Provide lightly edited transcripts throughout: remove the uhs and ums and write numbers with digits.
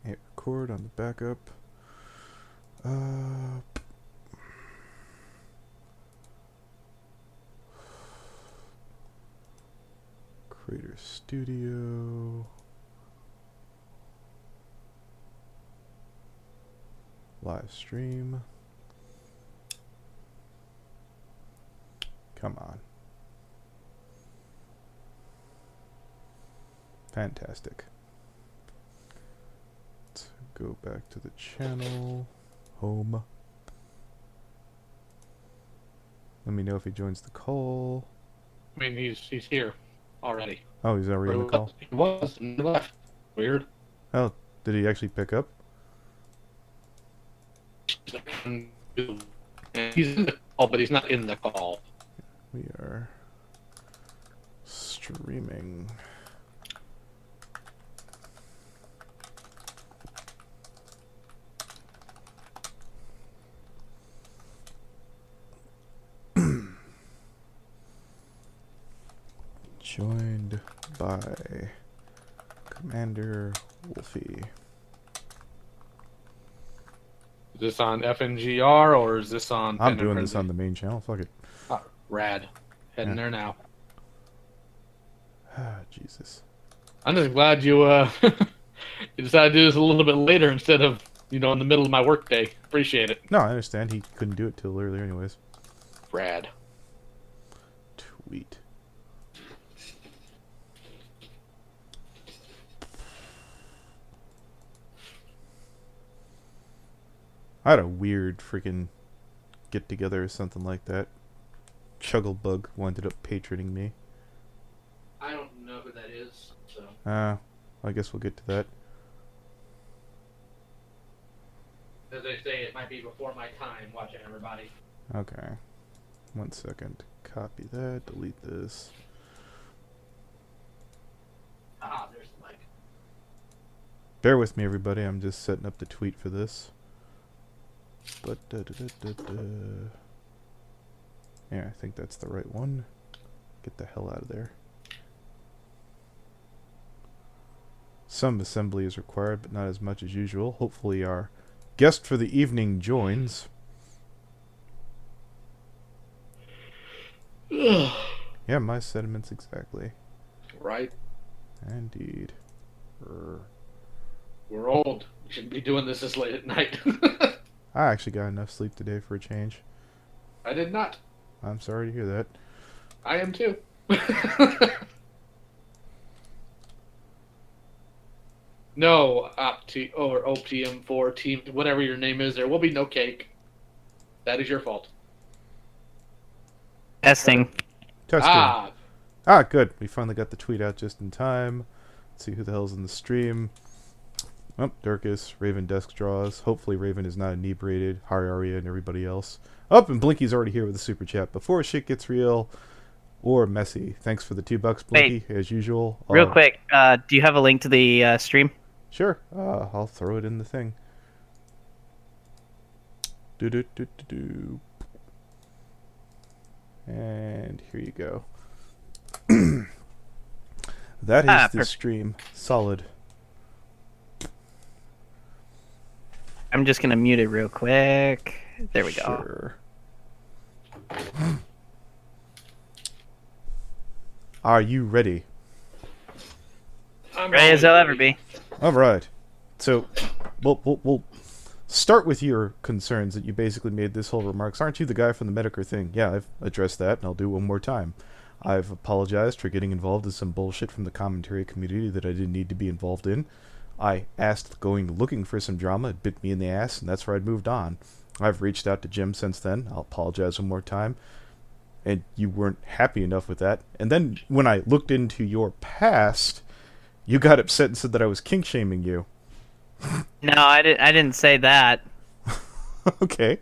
Hit record on the backup. Creator Studio. Live stream. Come on. Fantastic. Let's go back to the channel. Home. Let me know if he joins the call. I mean, he's here already. Oh, he's already in the call? He was, and he left. Weird. Oh, did he actually pick up? And he's in the call, but he's not in the call. We are streaming. Joined by Commander Wolfe. Is this on FNGR or is this on? I'm doing this on the main channel. Fuck it. Oh, rad. Heading there now. Ah, Jesus. I'm just glad you you decided to do this a little bit later instead of in the middle of my workday. Appreciate it. No, I understand. He couldn't do it till earlier, anyways. Rad. Tweet. I had a weird freaking get together or something like that. Chugglebug winded up patroning me. I don't know who that is, so. I guess we'll get to that. As they say, it might be before my time watching everybody. Okay. 1 second. Copy that. Delete this. Ah, there's the mic. Bear with me, everybody. I'm just setting up the tweet for this. But yeah, I think that's the right one. Get the hell out of there. Some assembly is required, but not as much as usual. Hopefully our guest for the evening joins. Yeah, my sentiments exactly. Right. Indeed. We're old. We shouldn't be doing this late at night. I actually got enough sleep today for a change. I did not. I'm sorry to hear that. I am too. No, Opti or OPM4 team, whatever your name is, there will be no cake. That is your fault. Testing. Testing. Good. We finally got the tweet out just in time. Let's see who the hell's in the stream. Oh, Durkus, Raven Desk Draws. Hopefully Raven is not inebriated. Hi, Aria and everybody else. And Blinky's already here with the super chat. Before shit gets real or messy. Thanks for the $2, Blinky, as usual. Real quick, do you have a link to the stream? Sure. I'll throw it in the thing. Do. And here you go. That is the stream. Solid. I'm just going to mute it real quick. There we go. Sure. Are you ready? I'm ready as I'll ever be. All right. So, we'll start with your concerns that you basically made this whole remarks. Aren't you the guy from the Medicare thing? Yeah, I've addressed that, and I'll do it one more time. I've apologized for getting involved in some bullshit from the commentary community that I didn't need to be involved in. I asked going looking for some drama, it bit me in the ass, and that's where I'd moved on. I've reached out to Jim since then. I'll apologize one more time. And you weren't happy enough with that. And then when I looked into your past, you got upset and said that I was kink shaming you. No, I didn't say that. Okay.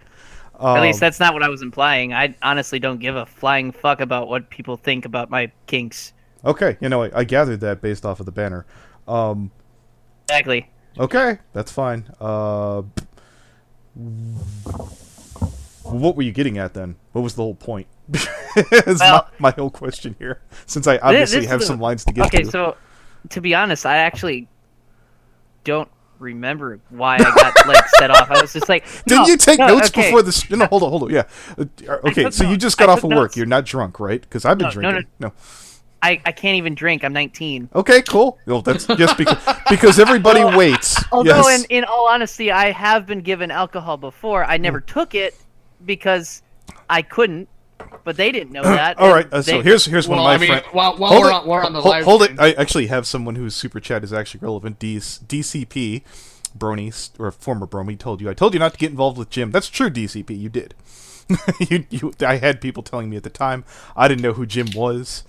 At least that's not what I was implying. I honestly don't give a flying fuck about what people think about my kinks. Okay, I gathered that based off of the banner. Exactly. Okay, that's fine. What were you getting at then? What was the whole point? Is my whole question here, since I obviously have some lines to get to. Okay, so to be honest, I actually don't remember why I got like set off. I was just like, Didn't no, you take no, notes okay. before this? No, hold on. Yeah. Okay, took so you notes. just got I off took of work. notes. You're not drunk, right? Because I've been No, no, drinking. No. I can't even drink. I'm 19. Okay, cool. Well, that's just because everybody waits. Although, Yes. in all honesty, I have been given alcohol before. I never took it because I couldn't, but they didn't know that. All and right. So they- here's one of my friends. while Hold we're on the hold, live hold it. stream. I actually have someone whose super chat is actually relevant. DCP, Brony, or former Bromy, told you. I told you not to get involved with Jim. That's true, DCP. You did. I had people telling me at the time. I didn't know who Jim was.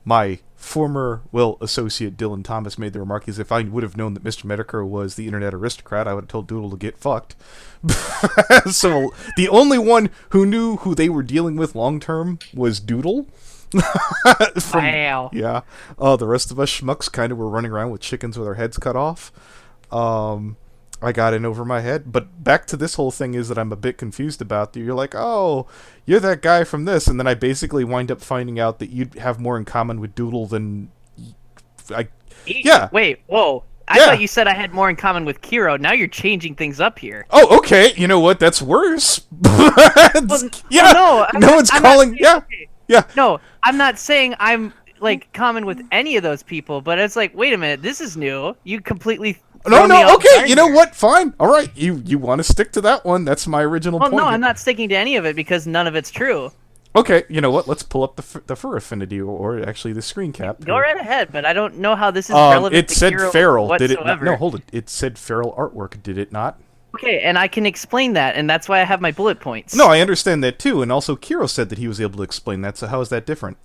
My former associate Dylan Thomas made the remark: "Is if I would have known that Mr. Medicare was the internet aristocrat, I would have told Doodle to get fucked." So the only one who knew who they were dealing with long term was Doodle. Wow. Yeah. The rest of us schmucks kind of were running around with chickens with our heads cut off. I got in over my head. But back to this whole thing is that I'm a bit confused about. You're like, oh, you're that guy from this. And then I basically wind up finding out that you'd have more in common with Doodle than... Yeah. Wait, whoa. I Yeah. thought you said I had more in common with Kiro. Now you're changing things up here. Oh, okay. You know what? That's worse. Yeah. no, I'm no not- one's I'm not calling... saying- Yeah. okay. Yeah. No, I'm not saying I'm like common with any of those people, but it's like, wait a minute, this is new. You completely throw me No, off okay, guard you know here. what? Fine. All right, you want to stick to that one. That's my original Well, point. no, here. I'm not sticking to any of it because none of it's true. Okay, you know what? Let's pull up the fur affinity, or actually the screen cap. Go right ahead, but I don't know how this is relevant It to said Kiro feral, whatsoever. did it not? No, hold it. It said feral artwork, did it not? Okay, and I can explain that, and that's why I have my bullet points. No, I understand that too, and also Kiro said that he was able to explain that, so how is that different?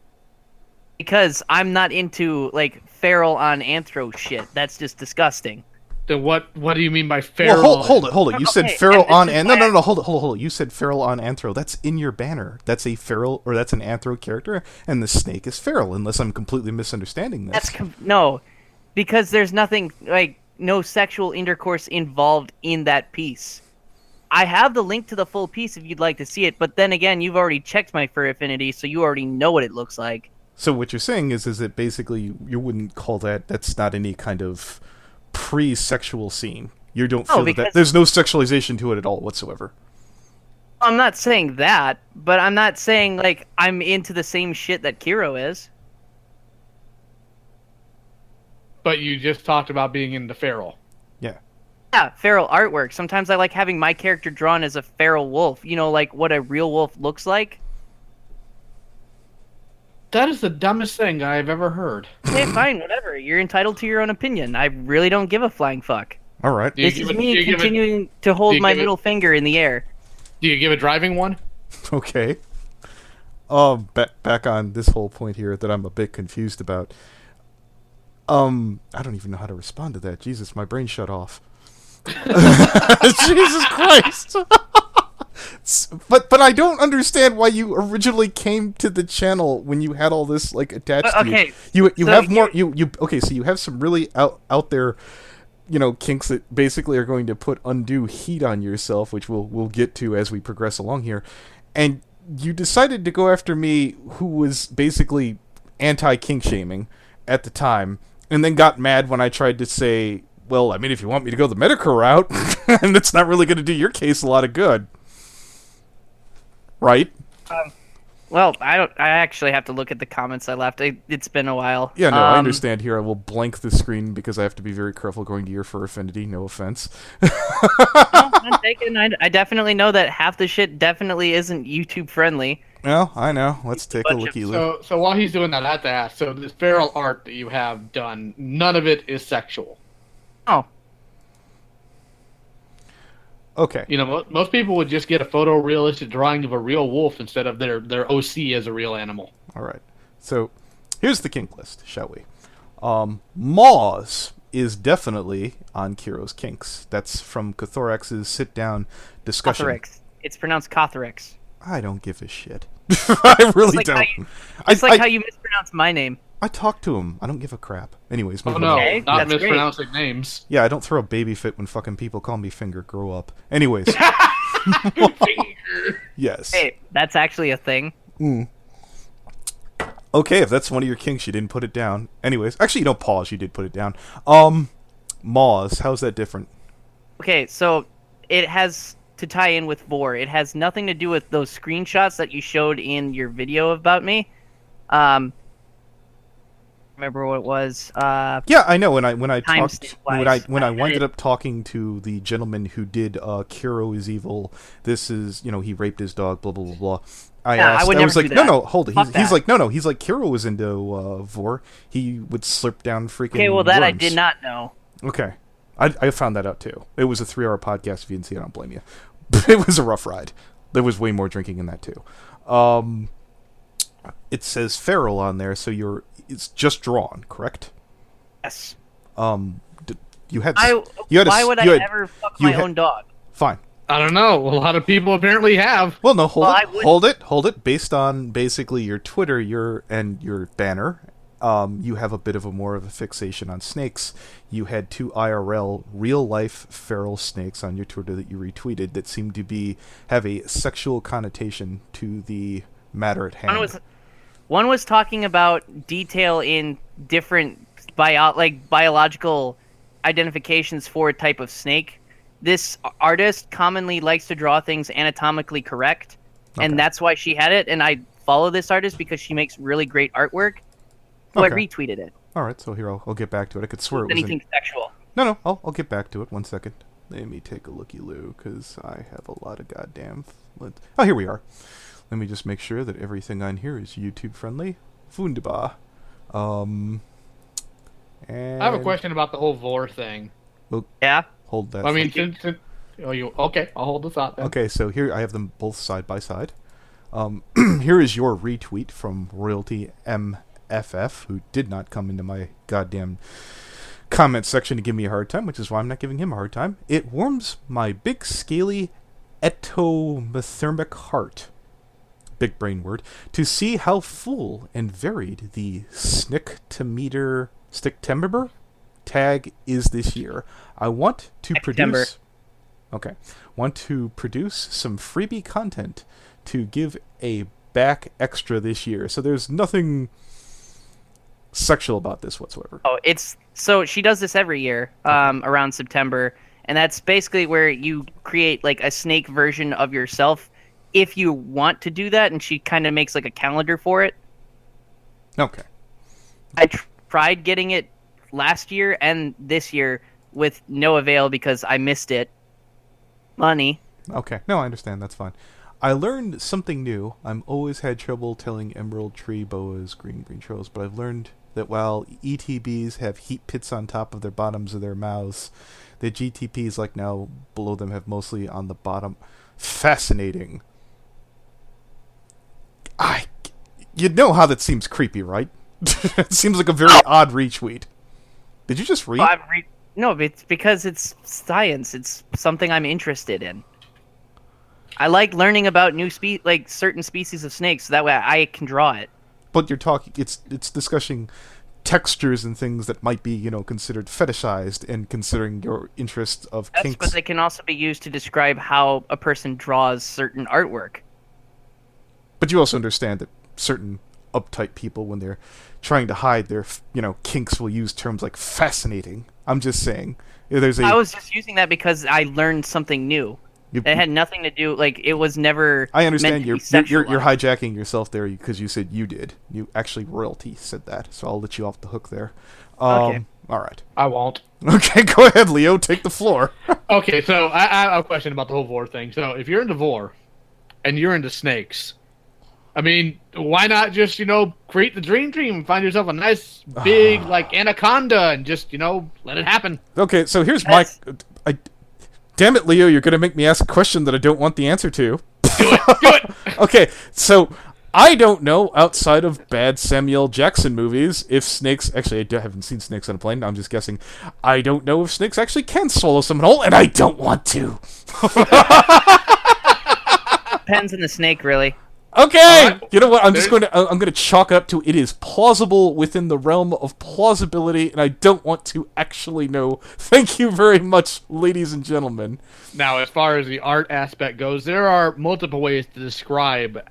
Because I'm not into like feral on anthro shit. That's just disgusting. Then what do you mean by feral? Well, hold it. You said Okay, feral and on... this is No, why hold it. You said feral on anthro. That's in your banner. That's a feral, or that's an anthro character, and the snake is feral, unless I'm completely misunderstanding this. No, because there's nothing like no sexual intercourse involved in that piece. I have the link to the full piece if you'd like to see it, but then again, you've already checked my fur affinity, so you already know what it looks like. So what you're saying is that basically you wouldn't call that's not any kind of pre-sexual scene. You don't feel that because- there's no sexualization to it at all whatsoever. I'm not saying that, but I'm not saying like I'm into the same shit that Kiro is. But you just talked about being into feral. Yeah. Yeah, feral artwork. Sometimes I like having my character drawn as a feral wolf. You know, like what a real wolf looks like. That is the dumbest thing I've ever heard. Okay, fine, whatever. You're entitled to your own opinion. I really don't give a flying fuck. All right. Do you This give is it- me do you give it- continuing to do hold you my give it- middle finger in the air. Do you give a driving one? Okay. Back on this whole point here that I'm a bit confused about. I don't even know how to respond to that. Jesus, my brain shut off. Jesus Christ. But I don't understand why you originally came to the channel when you had all this like attached to Okay, you. You so have more you okay, so you have some really out there, kinks that basically are going to put undue heat on yourself, which we'll get to as we progress along here. And you decided to go after me, who was basically anti-kink shaming at the time, and then got mad when I tried to say, well, I mean, if you want me to go the medical route, and it's not really going to do your case a lot of good. Right? Well, I actually have to look at the comments I left. It's been a while. Yeah, no, I understand here. I will blank the screen because I have to be very careful going to your fur affinity. No offense. No, I'm taking. I definitely know that half the shit definitely isn't YouTube friendly. Well, I know. Let's take a bunch of- looky look. So while he's doing that, I have to ask. So this feral art that you have done, none of it is sexual. Oh, Okay. You know, most people would just get a photorealistic drawing of a real wolf instead of their OC as a real animal. All right. So here's the kink list, shall we? Maws is definitely on Kiro's kinks. That's from Cothorax's sit-down discussion. Cothorex. It's pronounced Cothorex. I don't give a shit. I really like don't. how you- I, It's like I, how you mispronounce my name. I talk to him. I don't give a crap. Anyways, Oh moving no, on. Okay, not that's great. mispronouncing names. Yeah, I don't throw a baby fit when fucking people call me finger. Grow up. Anyways, yes. Hey, that's actually a thing. Okay, if that's one of your kinks, you didn't put it down. Anyways, actually, you don't pause. You did put it down. Maws. How's that different? Okay, so it has to tie in with vor. It has nothing to do with those screenshots that you showed in your video about me. Remember what it was? Yeah, I know. When I Time talked stamp-wise, when I had ended it. up talking to the gentleman who did Kiro is evil. This is he raped his dog. Blah blah blah blah. I Yeah, I asked. would I was never like, do no, that. no, hold it. Fuck He's that. like, no, no. He's like, Kiro was into vor. He would slurp down freaking. Okay, well that I worms. did not know. Okay, I found that out too. It was a 3-hour podcast. If you didn't see it, I don't blame you. But it was a rough ride. There was way more drinking in that too. It says feral on there, so it's just drawn, correct? Yes. You had Why would I ever fuck my own dog? Fine. I don't know. A lot of people apparently have. Well, no, hold Well, it, hold it. Based on basically your Twitter, your banner, you have a bit of more of a fixation on snakes. You had 2 IRL, real life feral snakes on your Twitter that you retweeted that seemed to have a sexual connotation to the matter at hand. One was talking about detail in different biological identifications for a type of snake. This artist commonly likes to draw things anatomically correct, Okay. and that's why she had it. And I follow this artist because she makes really great artwork. So I Okay. retweeted it. All right, so here I'll get back to it. I could swear it was Anything sexual. No, I'll get back to it. 1 second. Let me take a looky-loo, because I have a lot of goddamn... Oh, here we are. Let me just make sure that everything on here is YouTube-friendly. Wunderbar. And... I have a question about the whole vor thing. Yeah. Hold that. I mean, okay, I'll hold the thought then. Okay, so here I have them both side by side. Here is your retweet from Royalty MFF, who did not come into my goddamn comment section to give me a hard time, which is why I'm not giving him a hard time. It warms my big, scaly, ectothermic heart, big brain word, to see how full and varied the Sticktember tag is this year. I want to produce... Okay. Want to produce some freebie content to give a back extra this year. So there's nothing sexual about this whatsoever. Oh, so she does this every year, around September, and that's basically where you create like a snake version of yourself if you want to do that, and she kind of makes like a calendar for it. Okay. I tried getting it last year and this year with no avail because I missed it. Money. Okay. No, I understand. That's fine. I learned something new. I'm always had trouble telling emerald tree boas green trails, but I've learned that while ETBs have heat pits on top of their bottoms of their mouths, the GTPs like now below them have mostly on the bottom. Fascinating. You know how that seems creepy, right? It seems like a very odd retweet. Did you just read? Well, no, it's because it's science. It's something I'm interested in. I like learning about certain species of snakes, so that way I can draw it. But you're talking, it's discussing textures and things that might be, considered fetishized, and considering your interest of Yes, kinks. but they can also be used to describe how a person draws certain artwork. But you also understand that certain uptight people, when they're trying to hide their, kinks, will use terms like fascinating. I'm just saying. I was just using that because I learned something new. It had nothing to do, it was never. I understand meant to you're be hijacking yourself there because you said you did. You actually, Royalty said that, so I'll let you off the hook there. Okay. All right. I won't. Okay, go ahead, Leo. Take the floor. Okay, so I have a question about the whole vor thing. So if you're into vor and you're into snakes, I mean, why not just, create the dream and find yourself a nice big anaconda and just, let it happen. Okay, so here's Yes. Damn it, Leo, you're going to make me ask a question that I don't want the answer to. Do it. Okay, so I don't know, outside of bad Samuel Jackson movies, if snakes... Actually, I haven't seen snakes on a plane, I'm just guessing. I don't know if snakes actually can swallow someone whole, and I don't want to. Depends on the snake, really. Okay, Right. you know what? I'm going to chalk it up to it is plausible within the realm of plausibility, and I don't want to actually know. Thank you very much, ladies and gentlemen. Now, as far as the art aspect goes, there are multiple ways to describe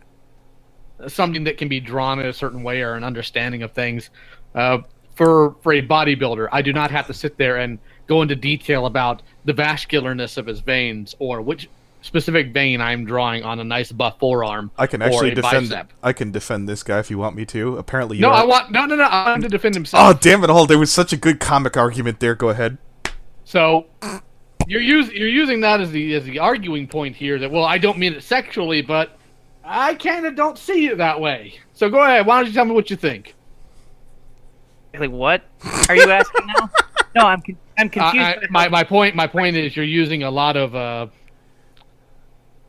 something that can be drawn in a certain way or an understanding of things. For a bodybuilder, I do not have to sit there and go into detail about the vascularness of his veins or which specific vein I'm drawing on a nice buff forearm. I can actually or a defend. bicep. I can defend this guy if you want me to. Apparently, you No, are. I want no. I want him to defend Oh, himself. damn it all! There was such a good comic argument there. Go ahead. So you're using that as the arguing point here. That well, I don't mean it sexually, but I kind of don't see it that way. So go ahead. Why don't you tell me what you think? Like, what are you asking now? No, I'm confused. My point is you're using a lot of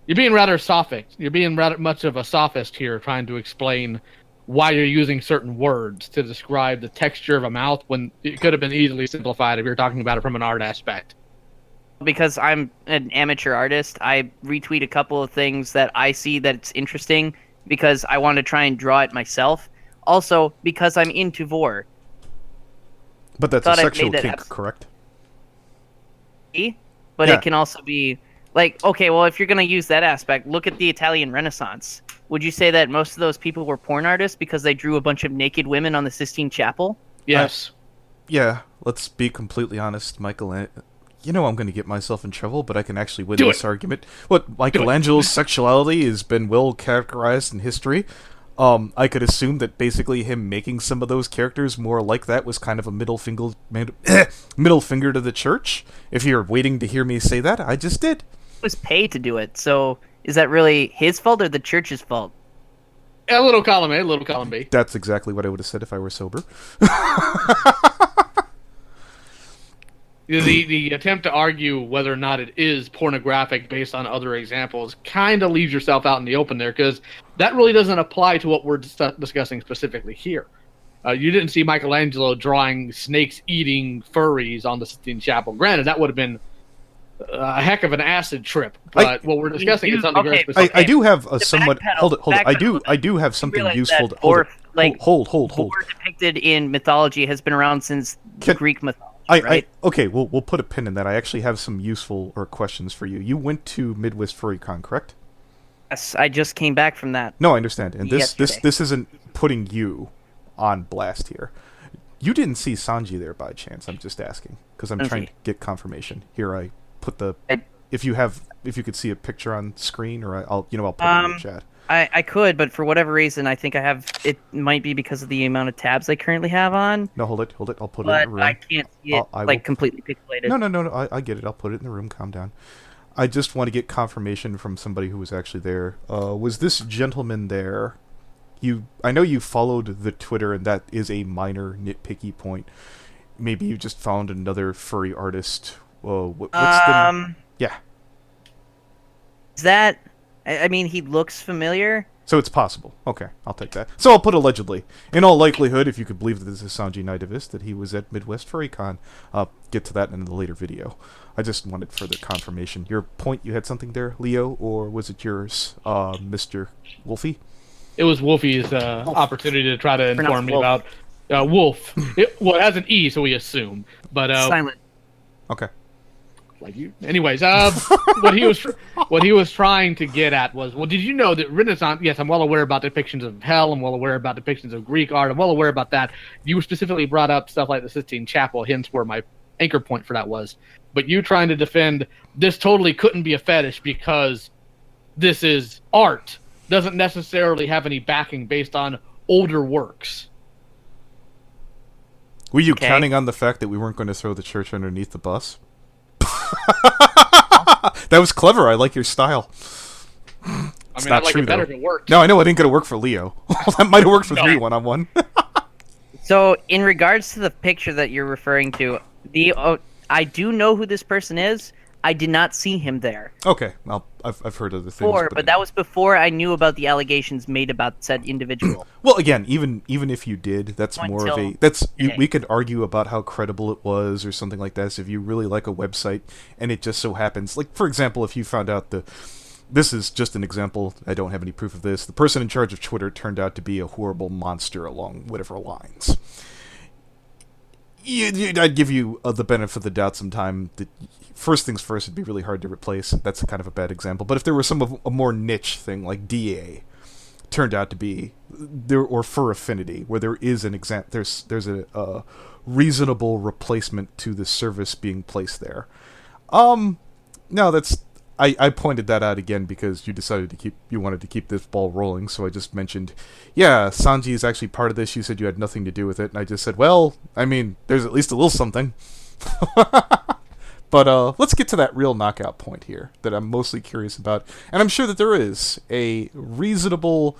you're being rather sophist. You're being rather much of a sophist here, trying to explain why you're using certain words to describe the texture of a mouth when it could have been easily simplified if you're talking about it from an art aspect. Because I'm an amateur artist, I retweet a couple of things that I see that's interesting because I want to try and draw it myself. Also, because I'm into vor. But that's a Thought I sexual made that kink, abs- correct? But Yeah. it can also be like, okay, well, if you're going to use that aspect, look at the Italian Renaissance. Would you say that most of those people were porn artists because they drew a bunch of naked women on the Sistine Chapel? Yes. Yeah. Let's be completely honest, Michael. You know I'm going to get myself in trouble, but I can actually win Do this argument. What Michelangelo's sexuality has been well characterized in history. I could assume that basically him making some of those characters more like that was kind of a middle finger to the church. If you're waiting to hear me say that, I just did. He was paid to do it, so is that really his fault or the church's fault? A little column A, a little column B. That's exactly what I would have said if I were sober. The attempt to argue whether or not it is pornographic based on other examples kind of leaves yourself out in the open there, because that really doesn't apply to what we're discussing specifically here. You didn't see Michelangelo drawing snakes eating furries on the Sistine Chapel. Granted, that would have been a heck of an acid trip, but what we're discussing is something very specific. I do have a somewhat backpedal, hold it. backpedal. I do have something realize useful. that Hold it. like, Hold. Vor depicted in mythology has been around since Greek mythology, right? Okay, we'll put a pin in that. I actually have some useful questions for you. You went to Midwest FurryCon, correct? Yes, I just came back from that. No, I understand. And this Yesterday. isn't putting you on blast here. You didn't see Sanji there by chance. I'm just asking because I'm trying to get confirmation. Here, I put the if you could see a picture on screen, or I'll put it in the chat. I could, but for whatever reason, I think I have. It might be because of the amount of tabs I currently have on. No, hold it. I'll put it in But the room. I can't see it completely pixelated. No. I get it. I'll put it in the room. Calm down. I just want to get confirmation from somebody who was actually there. Was this gentleman there? I know you followed the Twitter, and that is a minor nitpicky point. Maybe you just found another furry artist. What's the... Yeah. Is that? I mean, he looks familiar. So it's possible. Okay, I'll take that. So I'll put allegedly. In all likelihood, if you could believe that this is Sanji Naidivist, that he was at Midwest FurryCon. I'll get to that in the later video. I just wanted further confirmation. Your point, you had something there, Leo, or was it yours, Mr. Wolfe? It was Wolfie's opportunity to try to inform me Wolf. about Wolfe. It has an E, so we assume. But Silent. Okay. like you. Anyways, what he was trying to get at was, well, did you know that Renaissance? Yes, I'm well aware about depictions of hell. I'm well aware about depictions of Greek art. I'm well aware about that. You specifically brought up stuff like the Sistine Chapel, hence where my anchor point for that was. But you trying to defend this totally couldn't be a fetish because this is art doesn't necessarily have any backing based on older works. Were you counting on the fact that we weren't going to throw the church underneath the bus? That was clever. I like your style. I like it better if it worked. No, I know I didn't get to work for Leo. That might have worked for me one-on-one. So, in regards to the picture that you're referring to, I do know who this person is. I did not see him there. Okay, well, I've heard other things. But that was before I knew about the allegations made about said individual. Well, again, even if you did, that's more of a we could argue about how credible it was or something like that. So if you really like a website and it just so happens, like for example, if you found out this is just an example, I don't have any proof of this. The person in charge of Twitter turned out to be a horrible monster along whatever lines. I'd give you the benefit of the doubt sometime. First things first, it'd be really hard to replace. That's kind of a bad example. But if there was a more niche thing like DA turned out to be there, or Fur Affinity, where there is an example, there's a reasonable replacement to the service being placed there. No, that's I pointed that out again because you wanted to keep this ball rolling, so I just mentioned, yeah, Sanji is actually part of this. You said you had nothing to do with it, and I just said, well, I mean, there's at least a little something. But let's get to that real knockout point here that I'm mostly curious about, and I'm sure that there is a reasonable,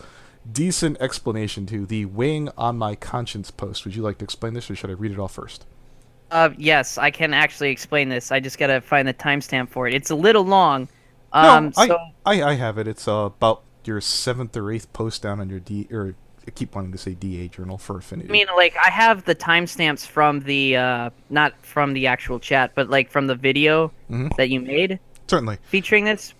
decent explanation to the weighing on my conscience post. Would you like to explain this, or should I read it all first? Yes, I can actually explain this. I just gotta find the timestamp for it. It's a little long. No, So I have it. It's about your 7th or 8th post down on your or I keep wanting to say DA journal for Affinity. I mean, like, I have the timestamps from the not from the actual chat, but like from the video that you made Certainly. featuring this.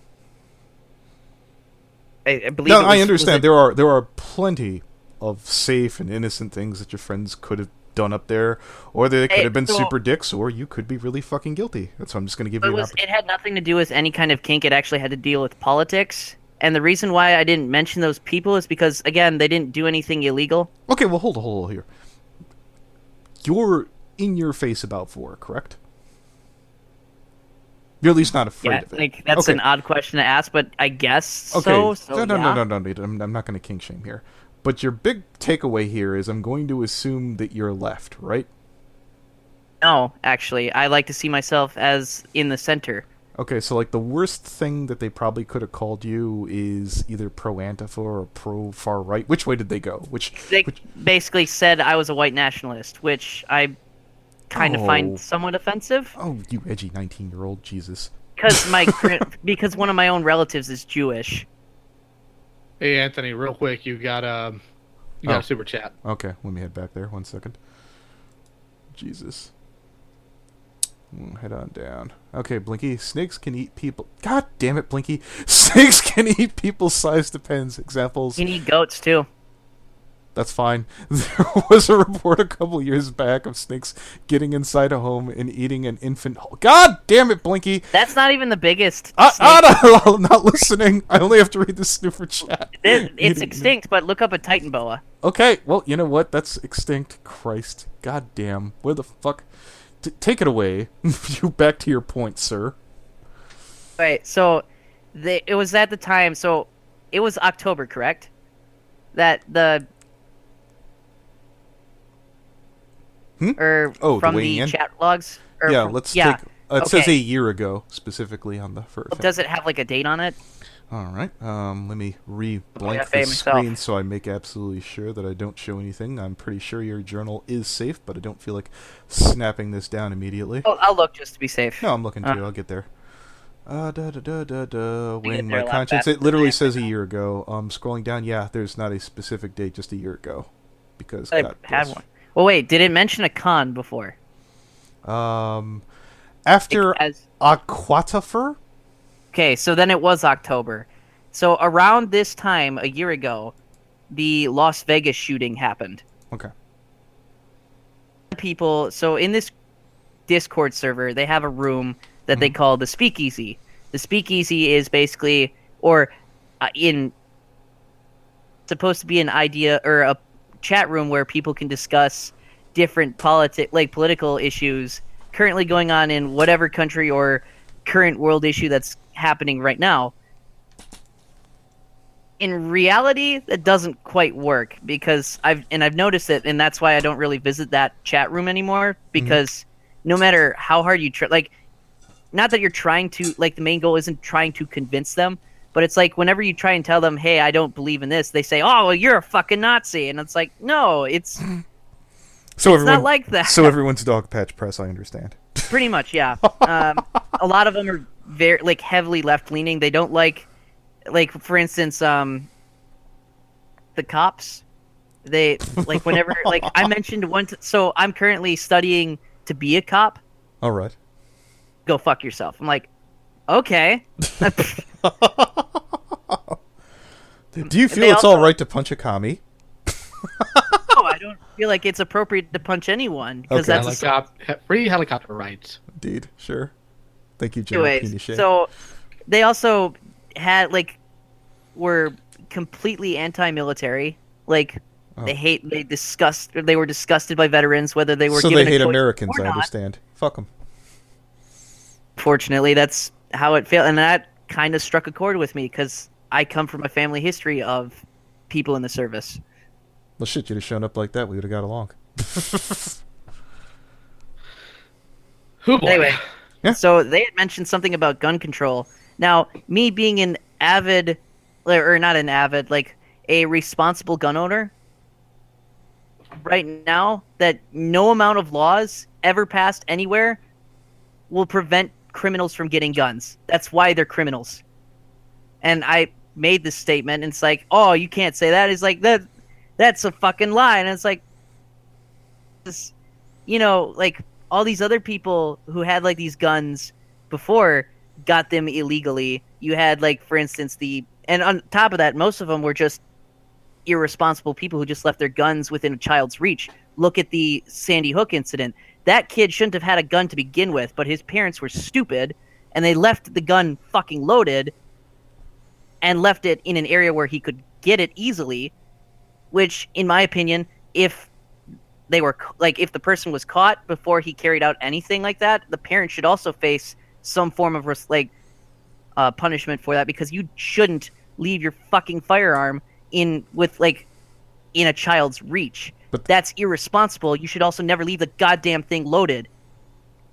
I believe. No, it was, I understand. was There are plenty of safe and innocent things that your friends could have done up there, or they could have been super dicks, or you could be really fucking guilty. That's why I'm just going to give you an opportunity. It had nothing to do with any kind of kink. It actually had to deal with politics. And the reason why I didn't mention those people is because, again, they didn't do anything illegal. Okay, well, hold on here. You're in your face about vor, correct? You're at least not afraid of it. Like, that's an odd question to ask, but I guess okay. so. No, yeah. I'm not going to kink shame here. But your big takeaway here is I'm going to assume that you're left, right? No, actually. I like to see myself as in the center. Okay, so like the worst thing that they probably could have called you is either pro-Antifa or pro-far-right. Which way did they go? They basically said I was a white nationalist, which I kind of find somewhat offensive. Oh, you edgy 19-year-old, Jesus. Because one of my own relatives is Jewish. Hey, Anthony, real quick, you got a super chat. Okay, let me head back there. 1 second. Jesus. Head on down. Okay, Blinky. Snakes can eat people. God damn it, Blinky. Snakes can eat people-sized depends. Examples. You can eat goats, too. That's fine. There was a report a couple years back of snakes getting inside a home and eating an infant. God damn it, Blinky. That's not even the biggest I'm not listening. I only have to read the super chat. It's extinct, but look up a Titan boa. Okay, well, you know what? That's extinct. Christ. God damn. Where the fuck? Take it away. You back to your point, sir. Right, so it was at the time, so it was October, correct? That the... Or from the chat logs? Take... it says a year ago, specifically, on the first. Does it have, like, a date on it? Alright, let me re-blank the screen so I make absolutely sure that I don't show anything. I'm pretty sure your journal is safe, but I don't feel like snapping this down immediately. Oh, I'll look just to be safe. No, I'm looking too. I'll get there. Weighing my conscience. It literally says a year ago. Scrolling down, yeah, there's not a specific date, just a year ago. Because I had one. Well, wait, did it mention a con before? After Aquatifer? Okay, so then it was October. So around this time, a year ago, the Las Vegas shooting happened. Okay. People, so in this Discord server, they have a room that they call the Speakeasy. The Speakeasy is basically, supposed to be an idea or a chat room where people can discuss different political issues currently going on in whatever country or current world issue that's happening right now. In reality, that doesn't quite work because I've noticed it, and that's why I don't really visit that chat room anymore, because no matter how hard you try, like, not that you're trying to, like, the main goal isn't trying to convince them, but it's like whenever you try and tell them, hey, I don't believe in this, they say, oh, well, you're a fucking Nazi, and it's like, no, it's not like that. So everyone's dog patch press, I understand. Pretty much, yeah. A lot of them are very, like, heavily left-leaning. They don't like, for instance, the cops. They, like, whenever, like, I mentioned so I'm currently studying to be a cop. All right. Go fuck yourself. I'm like, okay. Do you feel it's all right to punch a commie? No, I don't feel like it's appropriate to punch anyone, because that's free helicopter rights. Indeed, sure. Thank you, General Anyways, so they also had, like, were completely anti-military. Like, They hate. They were disgusted by veterans, whether they were So given they hate a choice Americans, or I not. understand. Fuck them. Fortunately, that's how it failed, and that kind of struck a chord with me because I come from a family history of people in the service. Well, shit, you'd have shown up like that, we would have got along. Who boy? Anyway, Yeah. so they had mentioned something about gun control. Now, me being an avid, or not an avid, like a responsible gun owner, right now, that no amount of laws ever passed anywhere will prevent criminals from getting guns. That's why they're criminals. And I made this statement, and it's like, oh, you can't say that. It's like, that's a fucking lie. And it's like, this, like all these other people who had like these guns before got them illegally. You had like, for instance, and on top of that, most of them were just irresponsible people who just left their guns within a child's reach. Look at the Sandy Hook incident. That kid shouldn't have had a gun to begin with, but his parents were stupid, and they left the gun fucking loaded and left it in an area where he could get it easily, which, in my opinion, if if the person was caught before he carried out anything like that, the parent should also face some form of punishment for that, because you shouldn't leave your fucking firearm in a child's reach. But that's irresponsible. You should also never leave the goddamn thing loaded.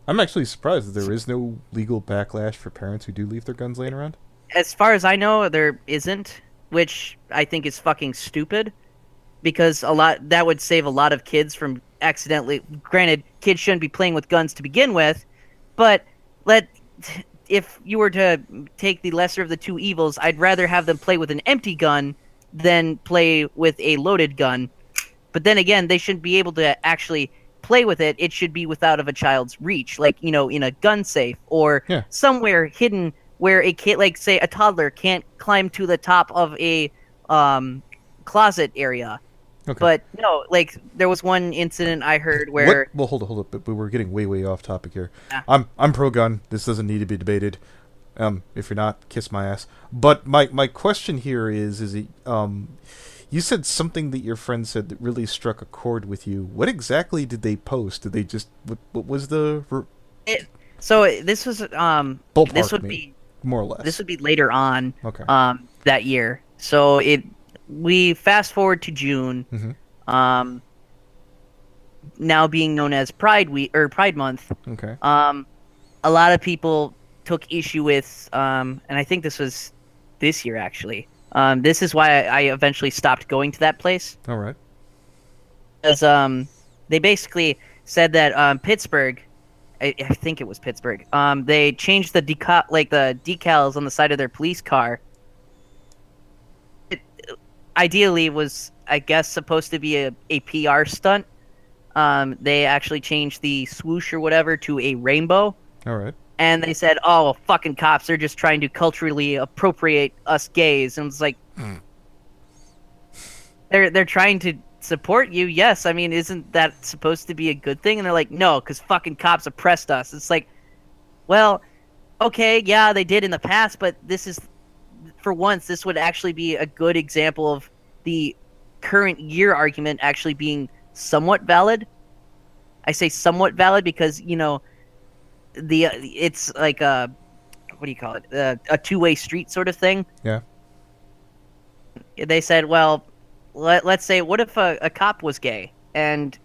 I'm actually surprised that there is no legal backlash for parents who do leave their guns laying around. As far as I know, there isn't, which I think is fucking stupid, because that would save a lot of kids from accidentally. Granted, kids shouldn't be playing with guns to begin with, but if you were to take the lesser of the two evils, I'd rather have them play with an empty gun than play with a loaded gun. But then again, they shouldn't be able to actually play with it. It should be without of a child's reach, like, in a gun safe or somewhere hidden where a kid, like say a toddler, can't climb to the top of a closet area. Okay. But no, like there was one incident I heard where. Well, hold up. But we're getting way off topic here. Yeah. I'm pro gun. This doesn't need to be debated. If you're not, kiss my ass. But my question here is it you said something that your friend said that really struck a chord with you. What exactly did they post? Did they just what was the? So this was Ballpark this would me, be more or less. This would be later on. Okay. That year. So we fast forward to June. Mm-hmm. Now being known as Pride Week or Pride Month. Okay. A lot of people took issue with, and I think this was this year actually. This is why I eventually stopped going to that place. All right. Because they basically said that Pittsburgh, I think it was Pittsburgh. They changed the the decals on the side of their police car. It ideally was, I guess, supposed to be a PR stunt. They actually changed the swoosh or whatever to a rainbow. All right. And they said, "Oh, well, fucking cops! They're just trying to culturally appropriate us gays." And it's like, they're trying to support you. Yes, I mean, isn't that supposed to be a good thing? And they're like, "No, because fucking cops oppressed us." It's like, well, okay, yeah, they did in the past, but this is, for once, this would actually be a good example of the current year argument actually being somewhat valid. I say somewhat valid because it's like a, what do you call it, a two-way street sort of thing. Yeah. They said, well, let's say, what if a cop was gay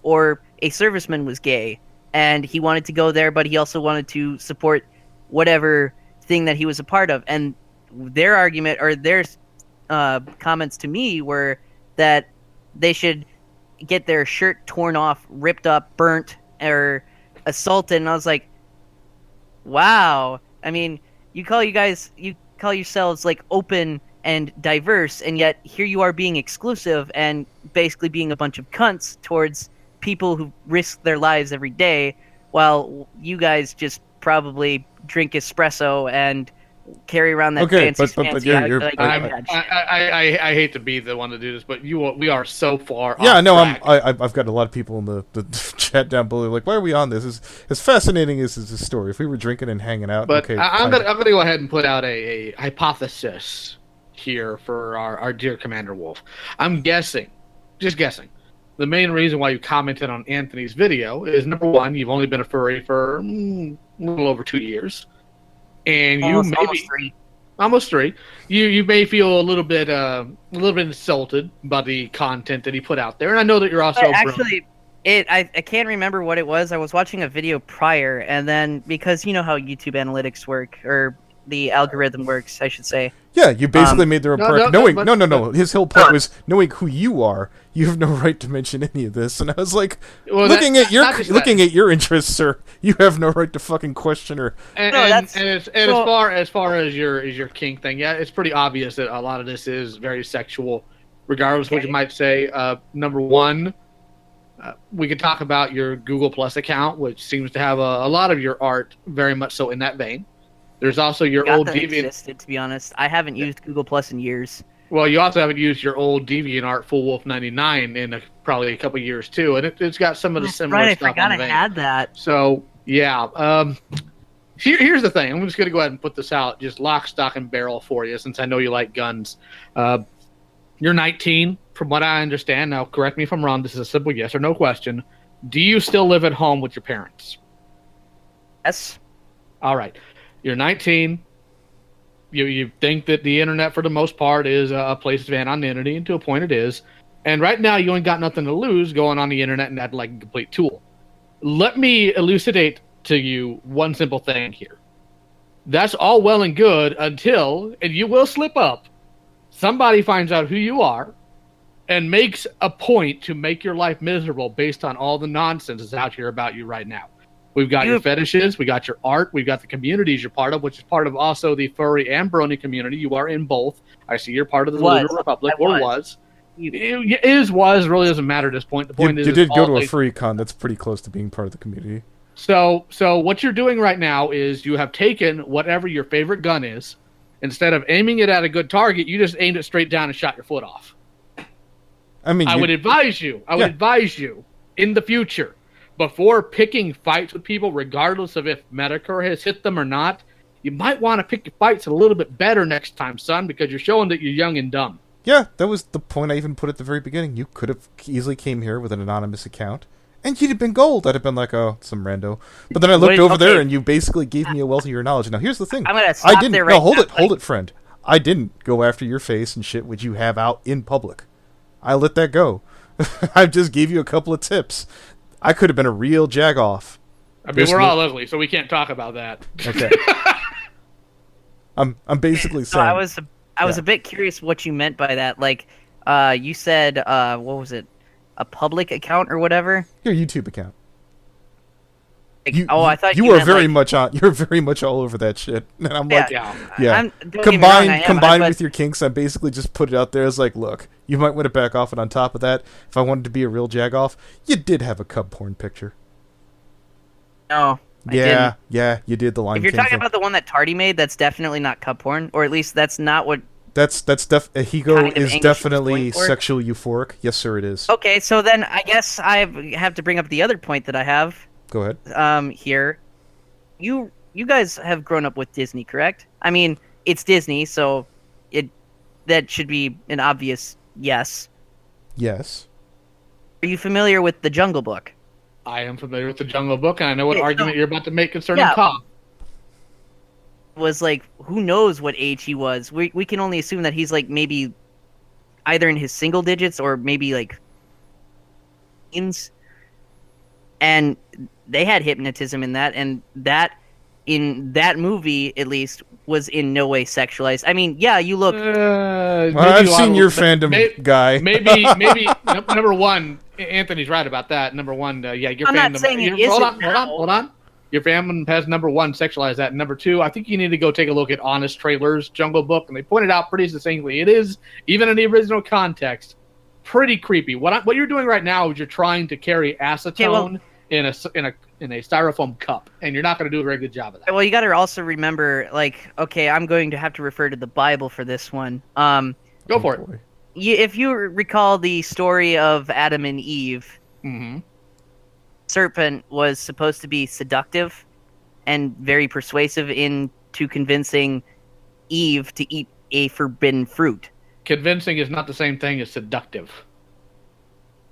or a serviceman was gay and he wanted to go there, but he also wanted to support whatever thing that he was a part of. And their argument or their comments to me were that they should get their shirt torn off, ripped up, burnt, or assaulted. And I was like, wow. I mean, you call yourselves like open and diverse, and yet here you are being exclusive and basically being a bunch of cunts towards people who risk their lives every day, while you guys just probably drink espresso and carry around that fancy I hate to be the one to do this, but we are so far yeah, off no, track. I've got a lot of people in the chat down below like, why are we on this? As fascinating as this story. If we were drinking and hanging out, But okay. I'm gonna go ahead and put out a hypothesis here for our dear Commander Wolfe. I'm guessing just guessing. The main reason why you commented on Anthony's video is, number one, you've only been a furry for a little over 2 years, and Almost 3. almost 3. You may feel a little bit insulted by the content that he put out there, and I know that you're also But actually, I can't remember what it was. I was watching a video prior, and then because you know how YouTube analytics work, or the algorithm works, I should say. Yeah, you basically made the remark no. His whole point was knowing who you are. You have no right to mention any of this. And I was like, looking at your interests, sir, you have no right to fucking question her. As far as your kink thing, yeah, it's pretty obvious that a lot of this is very sexual, regardless of what you might say. Number one, we could talk about your Google Plus account, which seems to have a lot of your art very much so in that vein. There's also your old Deviant. Existed, to be honest, I haven't used Google Plus in years. Well, you also haven't used your old DeviantArt Full Wolf 99 in probably a couple years too, and it's got some of the similar stuff. I forgot I had that. So yeah, here's the thing. I'm just gonna go ahead and put this out, just lock, stock, and barrel for you, since I know you like guns. You're 19, from what I understand. Now, correct me if I'm wrong. This is a simple yes or no question. Do you still live at home with your parents? Yes. All right. You're 19. You think that the internet, for the most part, is a place of anonymity, and to a point it is. And right now, you ain't got nothing to lose going on the internet and acting like a complete tool. Let me elucidate to you one simple thing here. That's all well and good until, and you will slip up, somebody finds out who you are and makes a point to make your life miserable based on all the nonsense that's out here about you right now. We've got your fetishes, we got your art, we've got the communities you're part of, which is part of also the furry and brony community. You are in both. I see you're part of the Lunar Republic, or was. Was, really doesn't matter at this point. The point is, you did go to a furry con. That's pretty close to being part of the community. So what you're doing right now is you have taken whatever your favorite gun is, instead of aiming it at a good target, you just aimed it straight down and shot your foot off. I mean, I would advise you in the future, before picking fights with people, regardless of if Medicare has hit them or not, you might want to pick your fights a little bit better next time, son, because you're showing that you're young and dumb. Yeah, that was the point I even put at the very beginning. You could have easily came here with an anonymous account, and you'd have been gold. I'd have been like, oh, some rando. But then I looked over there, and you basically gave me a wealth of your knowledge. Now, here's the thing. I'm going to stop there right now. Hold it, friend. I didn't go after your face and shit which you have out in public. I let that go. I just gave you a couple of tips. I could have been a real jagoff. I mean, we're all ugly, so we can't talk about that. Okay. I'm basically saying. So I was a bit curious what you meant by that. Like, you said, what was it? A public account or whatever? Your YouTube account. Like, I thought you were very much on. You're very much all over that shit, and I'm like, yeah. Combined with your kinks, I basically just put it out there as like, look, you might want to back off, and on top of that, if I wanted to be a real jagoff, you did have a cub porn picture. No. Yeah, you did the line. If you're talking about the one that Tardy made, that's definitely not cub porn, or at least that's not what. Higo is definitely sexually euphoric. Yes, sir, it is. Okay, so then I guess I have to bring up the other point that I have. Go ahead. Here, you guys have grown up with Disney, correct? I mean, it's Disney, so that should be an obvious yes. Yes. Are you familiar with The Jungle Book? I am familiar with The Jungle Book, and I know what argument you're about to make concerning Cobb. Was like, who knows what age he was? We can only assume that he's like maybe either in his single digits or maybe like teens. And they had hypnotism in that, and that in that movie at least was in no way sexualized. I mean, yeah, you look. I've seen your fandom guy. Maybe number one, Anthony's right about that. Number one, your I'm fandom. Not saying it isn't Hold on. Your fandom has number one sexualized that. And number two, I think you need to go take a look at Honest Trailer's Jungle Book, and they pointed out pretty succinctly. It is, even in the original context, pretty creepy. What you're doing right now is you're trying to carry acetone in a styrofoam cup, and you're not going to do a very good job of that. Well, you got to also remember, like, okay, I'm going to have to refer to the Bible for this one. Go for it. If you recall the story of Adam and Eve, serpent was supposed to be seductive and very persuasive into convincing Eve to eat a forbidden fruit. Convincing is not the same thing as seductive.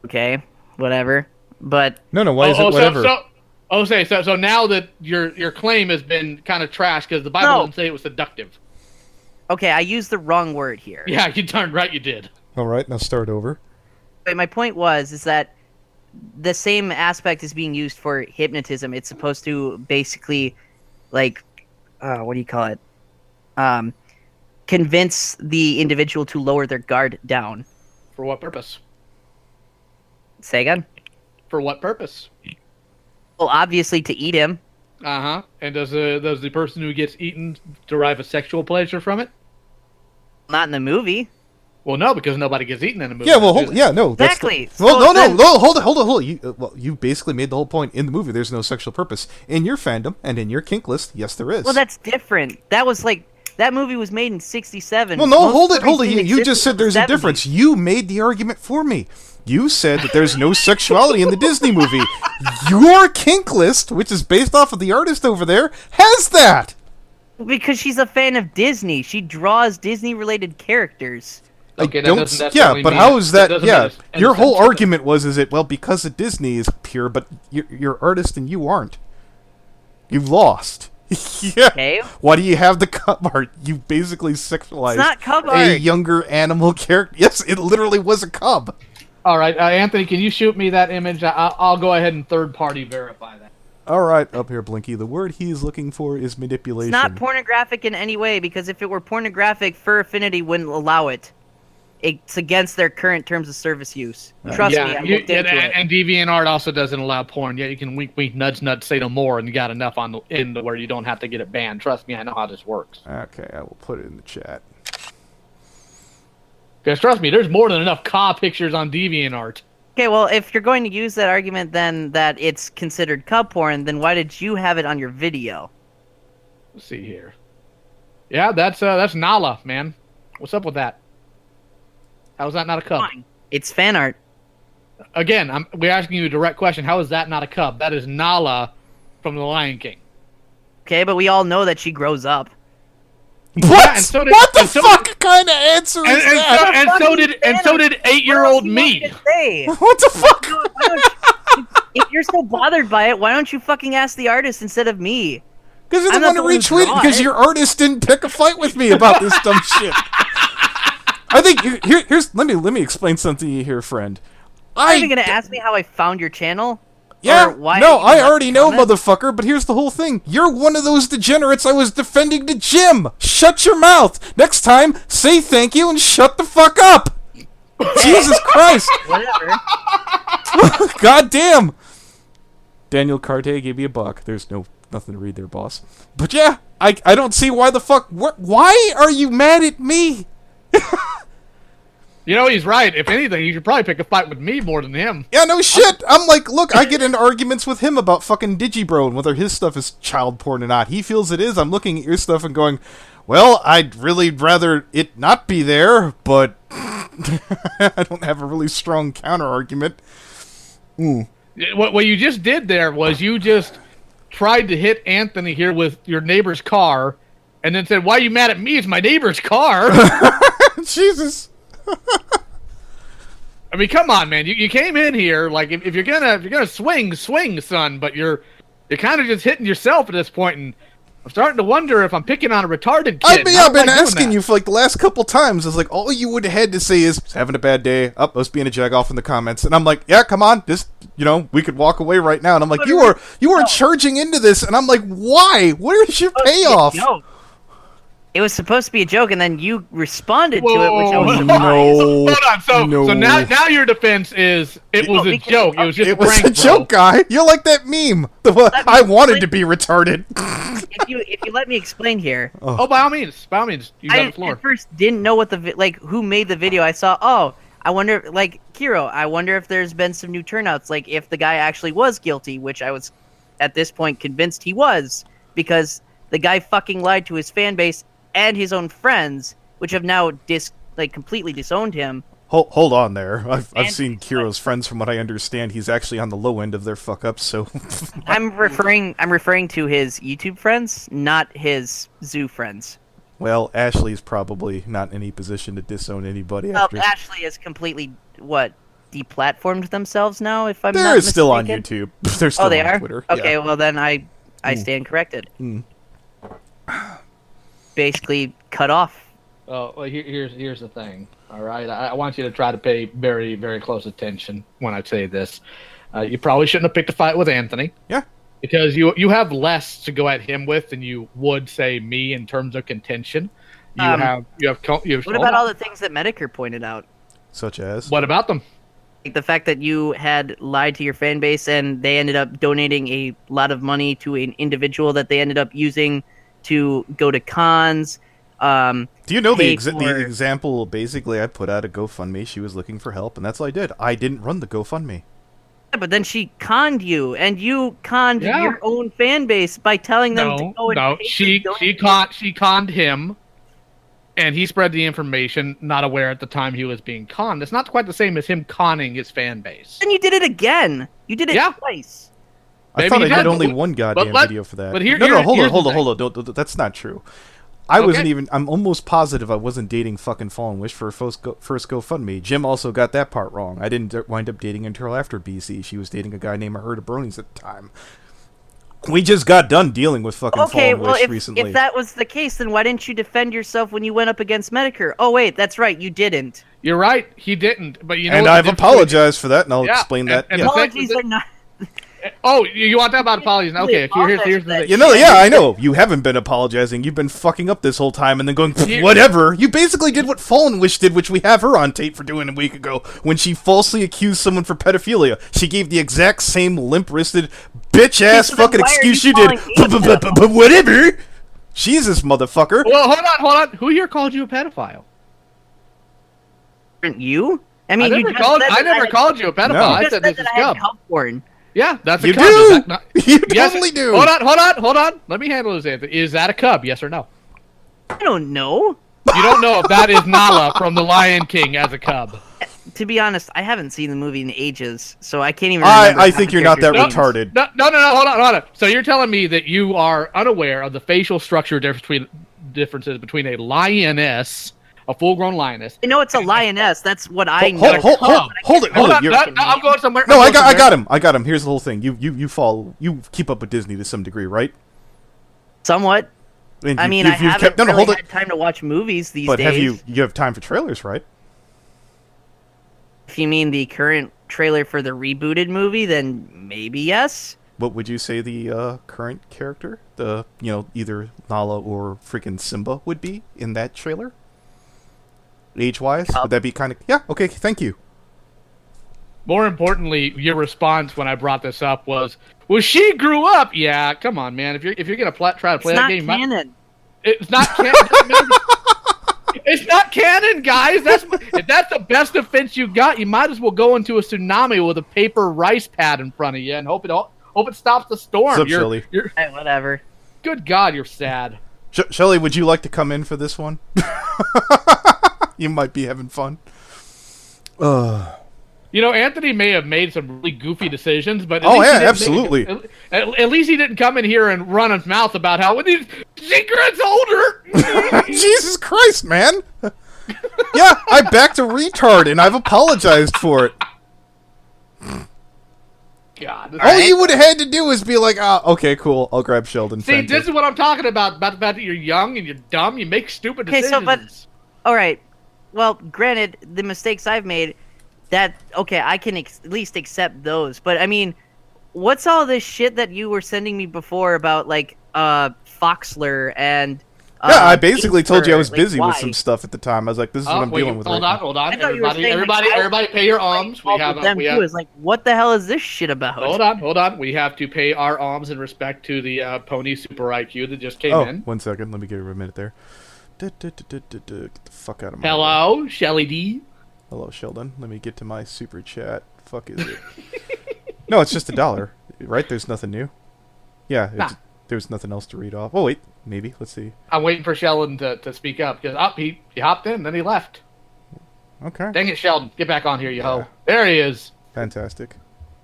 Okay, whatever. But No, why is it whatever? So now that your claim has been kind of trashed because the Bible didn't say it was seductive. okay, I used the wrong word here. Yeah, you darn right you did. All right, now start over. But my point is that the same aspect is being used for hypnotism. It's supposed to basically, like, what do you call it? Convince the individual to lower their guard down. For what purpose? Say again? For what purpose? Well, obviously to eat him. Uh-huh. And does the person who gets eaten derive a sexual pleasure from it? Not in the movie. Well, no, because nobody gets eaten in a movie. Yeah, well, no. Exactly. Hold it. You basically made the whole point. In the movie, there's no sexual purpose. In your fandom and in your kink list, yes, there is. Well, that's different. That movie was made in '67. Well, no, hold it. You just said there's a difference. You made the argument for me. You said that there's no sexuality in the Disney movie. Your kink list, which is based off of the artist over there, has that. Because she's a fan of Disney. She draws Disney-related characters. Okay, but how is that? Yeah, your whole argument was well, because of Disney is pure, but you're artist and you aren't. You've lost. Yeah. Okay. Why do you have the cub art? You basically sexualized It's not cub a art. younger animal character. Yes, it literally was a cub. All right, Anthony, can you shoot me that image? I'll go ahead and third-party verify that. All right, up here, Blinky. The word he's looking for is manipulation. It's not pornographic in any way, because if it were pornographic, Fur Affinity wouldn't allow it. It's against their current terms of service use. Trust me, I looked into it. And DeviantArt also doesn't allow porn. Yeah, you can wink, wink, nudge, nudge, say no more, and you got enough on the end where you don't have to get it banned. Trust me, I know how this works. Okay, I will put it in the chat. Because trust me, there's more than enough pictures on DeviantArt. Okay, well, if you're going to use that argument then that it's considered cub porn, then why did you have it on your video? Let's see here. Yeah, that's Nala, man. What's up with that? How is that not a cub? Fine. It's fan art. Again, we're asking you a direct question. How is that not a cub? That is Nala from The Lion King. Okay, but we all know that she grows up. What? What the fuck kind of answer is that? And so did 8-year-old me. What the fuck? If you're so bothered by it, why don't you fucking ask the artist instead of me? Because you're the one who retweeted. Because your artist didn't pick a fight with me about this dumb shit. I think here's let me explain something to you here, friend. Are you gonna ask me how I found your channel? Yeah, no, I already know, motherfucker, but here's the whole thing. You're one of those degenerates I was defending to Jim. Shut your mouth. Next time, say thank you and shut the fuck up. Jesus Christ. Whatever. God damn. Daniel Carte gave you $1. There's nothing to read there, boss. But yeah, I don't see why the fuck... Why are you mad at me? You know, he's right. If anything, you should probably pick a fight with me more than him. Yeah, no shit. I'm like, look, I get into arguments with him about fucking Digibro and whether his stuff is child porn or not. He feels it is. I'm looking at your stuff and going, well, I'd really rather it not be there, but I don't have a really strong counter-argument. What you just did there was you just tried to hit Anthony here with your neighbor's car and then said, why are you mad at me? It's my neighbor's car. Jesus. I mean, come on, man. You came in here like if you're gonna swing, son. But you're kind of just hitting yourself at this point, and I'm starting to wonder if I'm picking on a retarded kid. I've been asking you for like the last couple times. It's like all you would have had to say is having a bad day. Up, let's being a jagoff in the comments, and I'm like, yeah, come on, just we could walk away right now. And I'm like, you are charging into this, and I'm like, why? What is your payoff? It was supposed to be a joke, and then you responded to it, which I was surprised. No. Hold on. So now your defense is it was a joke. It was just a prank, joke, guy. You're like that meme. I wanted to be retarded. If you let me explain here. Oh, by all means, you got the floor. I at first didn't know what who made the video. I saw, I wonder, Kiro, I wonder if there's been some new turnouts, like if the guy actually was guilty, which I was at this point convinced he was, because the guy fucking lied to his fan base and his own friends, which have now completely disowned him. Hold on there. I've seen Kiro's friends. From what I understand, he's actually on the low end of their fuck ups. So I'm referring to his YouTube friends, not his zoo friends. Well, Ashley's probably not in any position to disown anybody. Well, Ashley is completely deplatformed themselves now. If I'm They're not still on mistaken. YouTube. They're still Oh, they on are. Twitter. Okay, Yeah. well then I stand corrected. Mm. Basically, cut off. Oh, well, here's the thing. All right, I want you to try to pay very, very close attention when I say this. You probably shouldn't have picked a fight with Anthony. Yeah. Because you have less to go at him with than you would say me in terms of contention. You have. What about all the things that Medicare pointed out? Such as. What about them? Like the fact that you had lied to your fan base and they ended up donating a lot of money to an individual that they ended up using to go to cons. Do you know the for- example? Basically, I put out a GoFundMe. She was looking for help, and that's all I did. I didn't run the GoFundMe. Yeah, but then she conned you, and you conned Yeah. your own fan base by telling them to go and No. pay She for she conned him, and he spread the information, not aware at the time he was being conned. It's not quite the same as him conning his fan base. Then you did it again. You did it Yeah. twice. I Maybe thought he I did did, only but- one goddamn but video for that. but here- no, here's hold the on. thing. Don't, that's not true. I wasn't Okay. even. I'm almost positive I wasn't dating fucking Fallen Wish for first GoFundMe. Jim also got that part wrong. I didn't wind up dating until after BC. She was dating a guy named Herda Bronies at the time. We just got done dealing with fucking Okay, Fallen well, Wish if recently. that was the case, then why didn't you defend yourself when you went up against Medicare? Oh, wait, that's right, you didn't. You're right, he didn't. But you know, and what the I've difference apologized for that, and I'll Yeah, explain that. and yeah. the thing- Apologies are not... Oh, you want to talk about apologies? Okay, here's the thing. You know, yeah, I know. You haven't been apologizing. You've been fucking up this whole time and then going, Here- whatever. You basically did what Fallen Wish did, which we have her on tape for doing a week ago, when she falsely accused someone for pedophilia. She gave the exact same limp-wristed, bitch-ass So then fucking why are excuse you you did. calling me But whatever. Jesus, motherfucker. Well, hold on. Who here called you a pedophile? You? I mean, I you never just called. said I that never had- called you a pedophile. No. I You just said said this is that I had cub. cub porn. Yeah, that's a You cub. Is do. that not- You Yes, totally do. Hold on. Let me handle this, Anthony. Is that a cub? Yes or no? I don't know. You don't know if that is Nala from The Lion King as a cub. To be honest, I haven't seen the movie in ages, so I can't even remember. I half think the you're not that characters' names. retarded. No. Hold on. So you're telling me that you are unaware of the facial structure differences between a lioness, a full-grown lioness. I know it's a lioness. That's what I know. Hold it. Hold on. You're- No, I'm going somewhere. No, I'm I going somewhere. got him. Here's the whole thing. You keep up with Disney to some degree, right? Somewhat. And I mean, you've I haven't no, really hold it. had time to watch movies these But days. you have time for trailers, right? If you mean the current trailer for the rebooted movie, then maybe yes. What would you say the current character, either Nala or freaking Simba would be in that trailer? Age-wise, would that be kind of okay? Thank you. More importantly, your response when I brought this up was, "Well, she grew up." Yeah, come on, man. If you're gonna try to play It's that not game, canon. it's not canon. It's not canon, guys. If that's the best defense you got, you might as well go into a tsunami with a paper rice pad in front of you and hope it stops the storm. What's up, Shelley? Hey, whatever. Good God, you're sad. Shelley, would you like to come in for this one? You might be having fun. You know, Anthony may have made some really goofy decisions, but absolutely. At least he didn't come in here and run his mouth about how these secrets older. Jesus Christ, man! Yeah, I backed a retard and I've apologized for it. God. All you would have had to do is be like, okay, cool, I'll grab Sheldon. See, Fantastic. this is what I'm talking about the fact that you're young and you're dumb. You make stupid Okay, decisions. so but all right. Well, granted, the mistakes I've made, I can at least accept those. But I mean, what's all this shit that you were sending me before about like Foxler and? I basically told you I was Like, busy with why? some stuff at the time. I was like, this is what I'm dealing with right now. Hold on. I thought you were saying, like, Everybody pay your alms. We have them too. Is like, what the hell is this shit about? Hold on. We have to pay our alms in respect to the pony super IQ that just came in. 1 second. Let me give her a minute there. Get the fuck out of my way. Hello, shellyd. Hello, Sheldon. Let me get to my super chat. Fuck is it? No, it's just $1, right? There's nothing new. Yeah, there's nothing else to read off. Oh wait, maybe. Let's see. I'm waiting for Sheldon to speak up because he hopped in, then he left. Okay. Dang it, Sheldon! Get back on here, you hoe. There he is. Fantastic.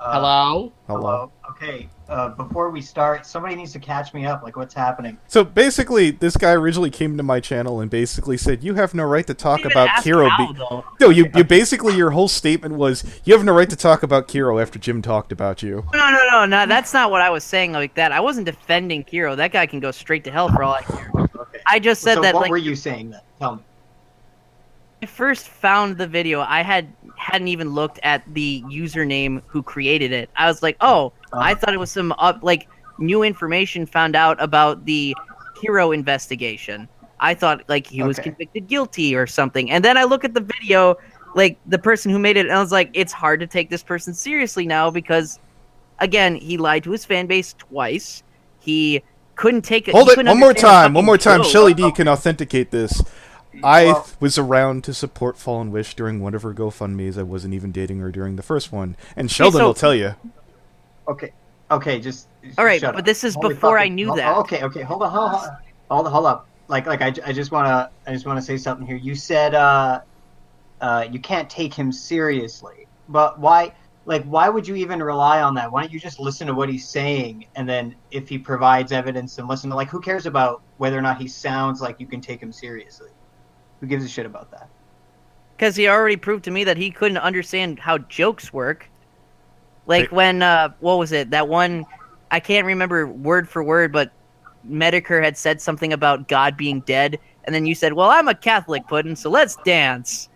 Hello? Hello. Okay, before we start, somebody needs to catch me up. Like, what's happening? So basically, this guy originally came to my channel and basically said, "You have no right to talk about Kiro." No, you basically your whole statement was, "You have no right to talk about Kiro after Jim talked about you." No. That's not what I was saying like that. I wasn't defending Kiro. That guy can go straight to hell for all I care. Okay. I just said so that. what like, were you saying then? Tell me. I first found the video, I hadn't even looked at the username who created it. I was like, oh, I thought it was some new information found out about the hero investigation. I thought like he was convicted guilty or something. And then I look at the video, like the person who made it, and I was like, it's hard to take this person seriously now because, again, he lied to his fan base twice. He couldn't take it. Hold it one more time. Joke. Shellyd can authenticate this. I was around to support Fallen Wish during one of her GoFundMe's. I wasn't even dating her during the first one, and Sheldon will tell you. Okay, just all right, shut but up. this is Holy before I fucking- knew that. Okay, hold up. Like I just wanna say something here. You said you can't take him seriously, but why? Like, why would you even rely on that? Why don't you just listen to what he's saying, and then if he provides evidence, and listen to, like, who cares about whether or not he sounds like you can take him seriously? Who gives a shit about that? Because he already proved to me that he couldn't understand how jokes work. Like when, what was it? That one, I can't remember word for word, but Medicare had said something about God being dead, and then you said, well, I'm a Catholic, Puddin', so let's dance.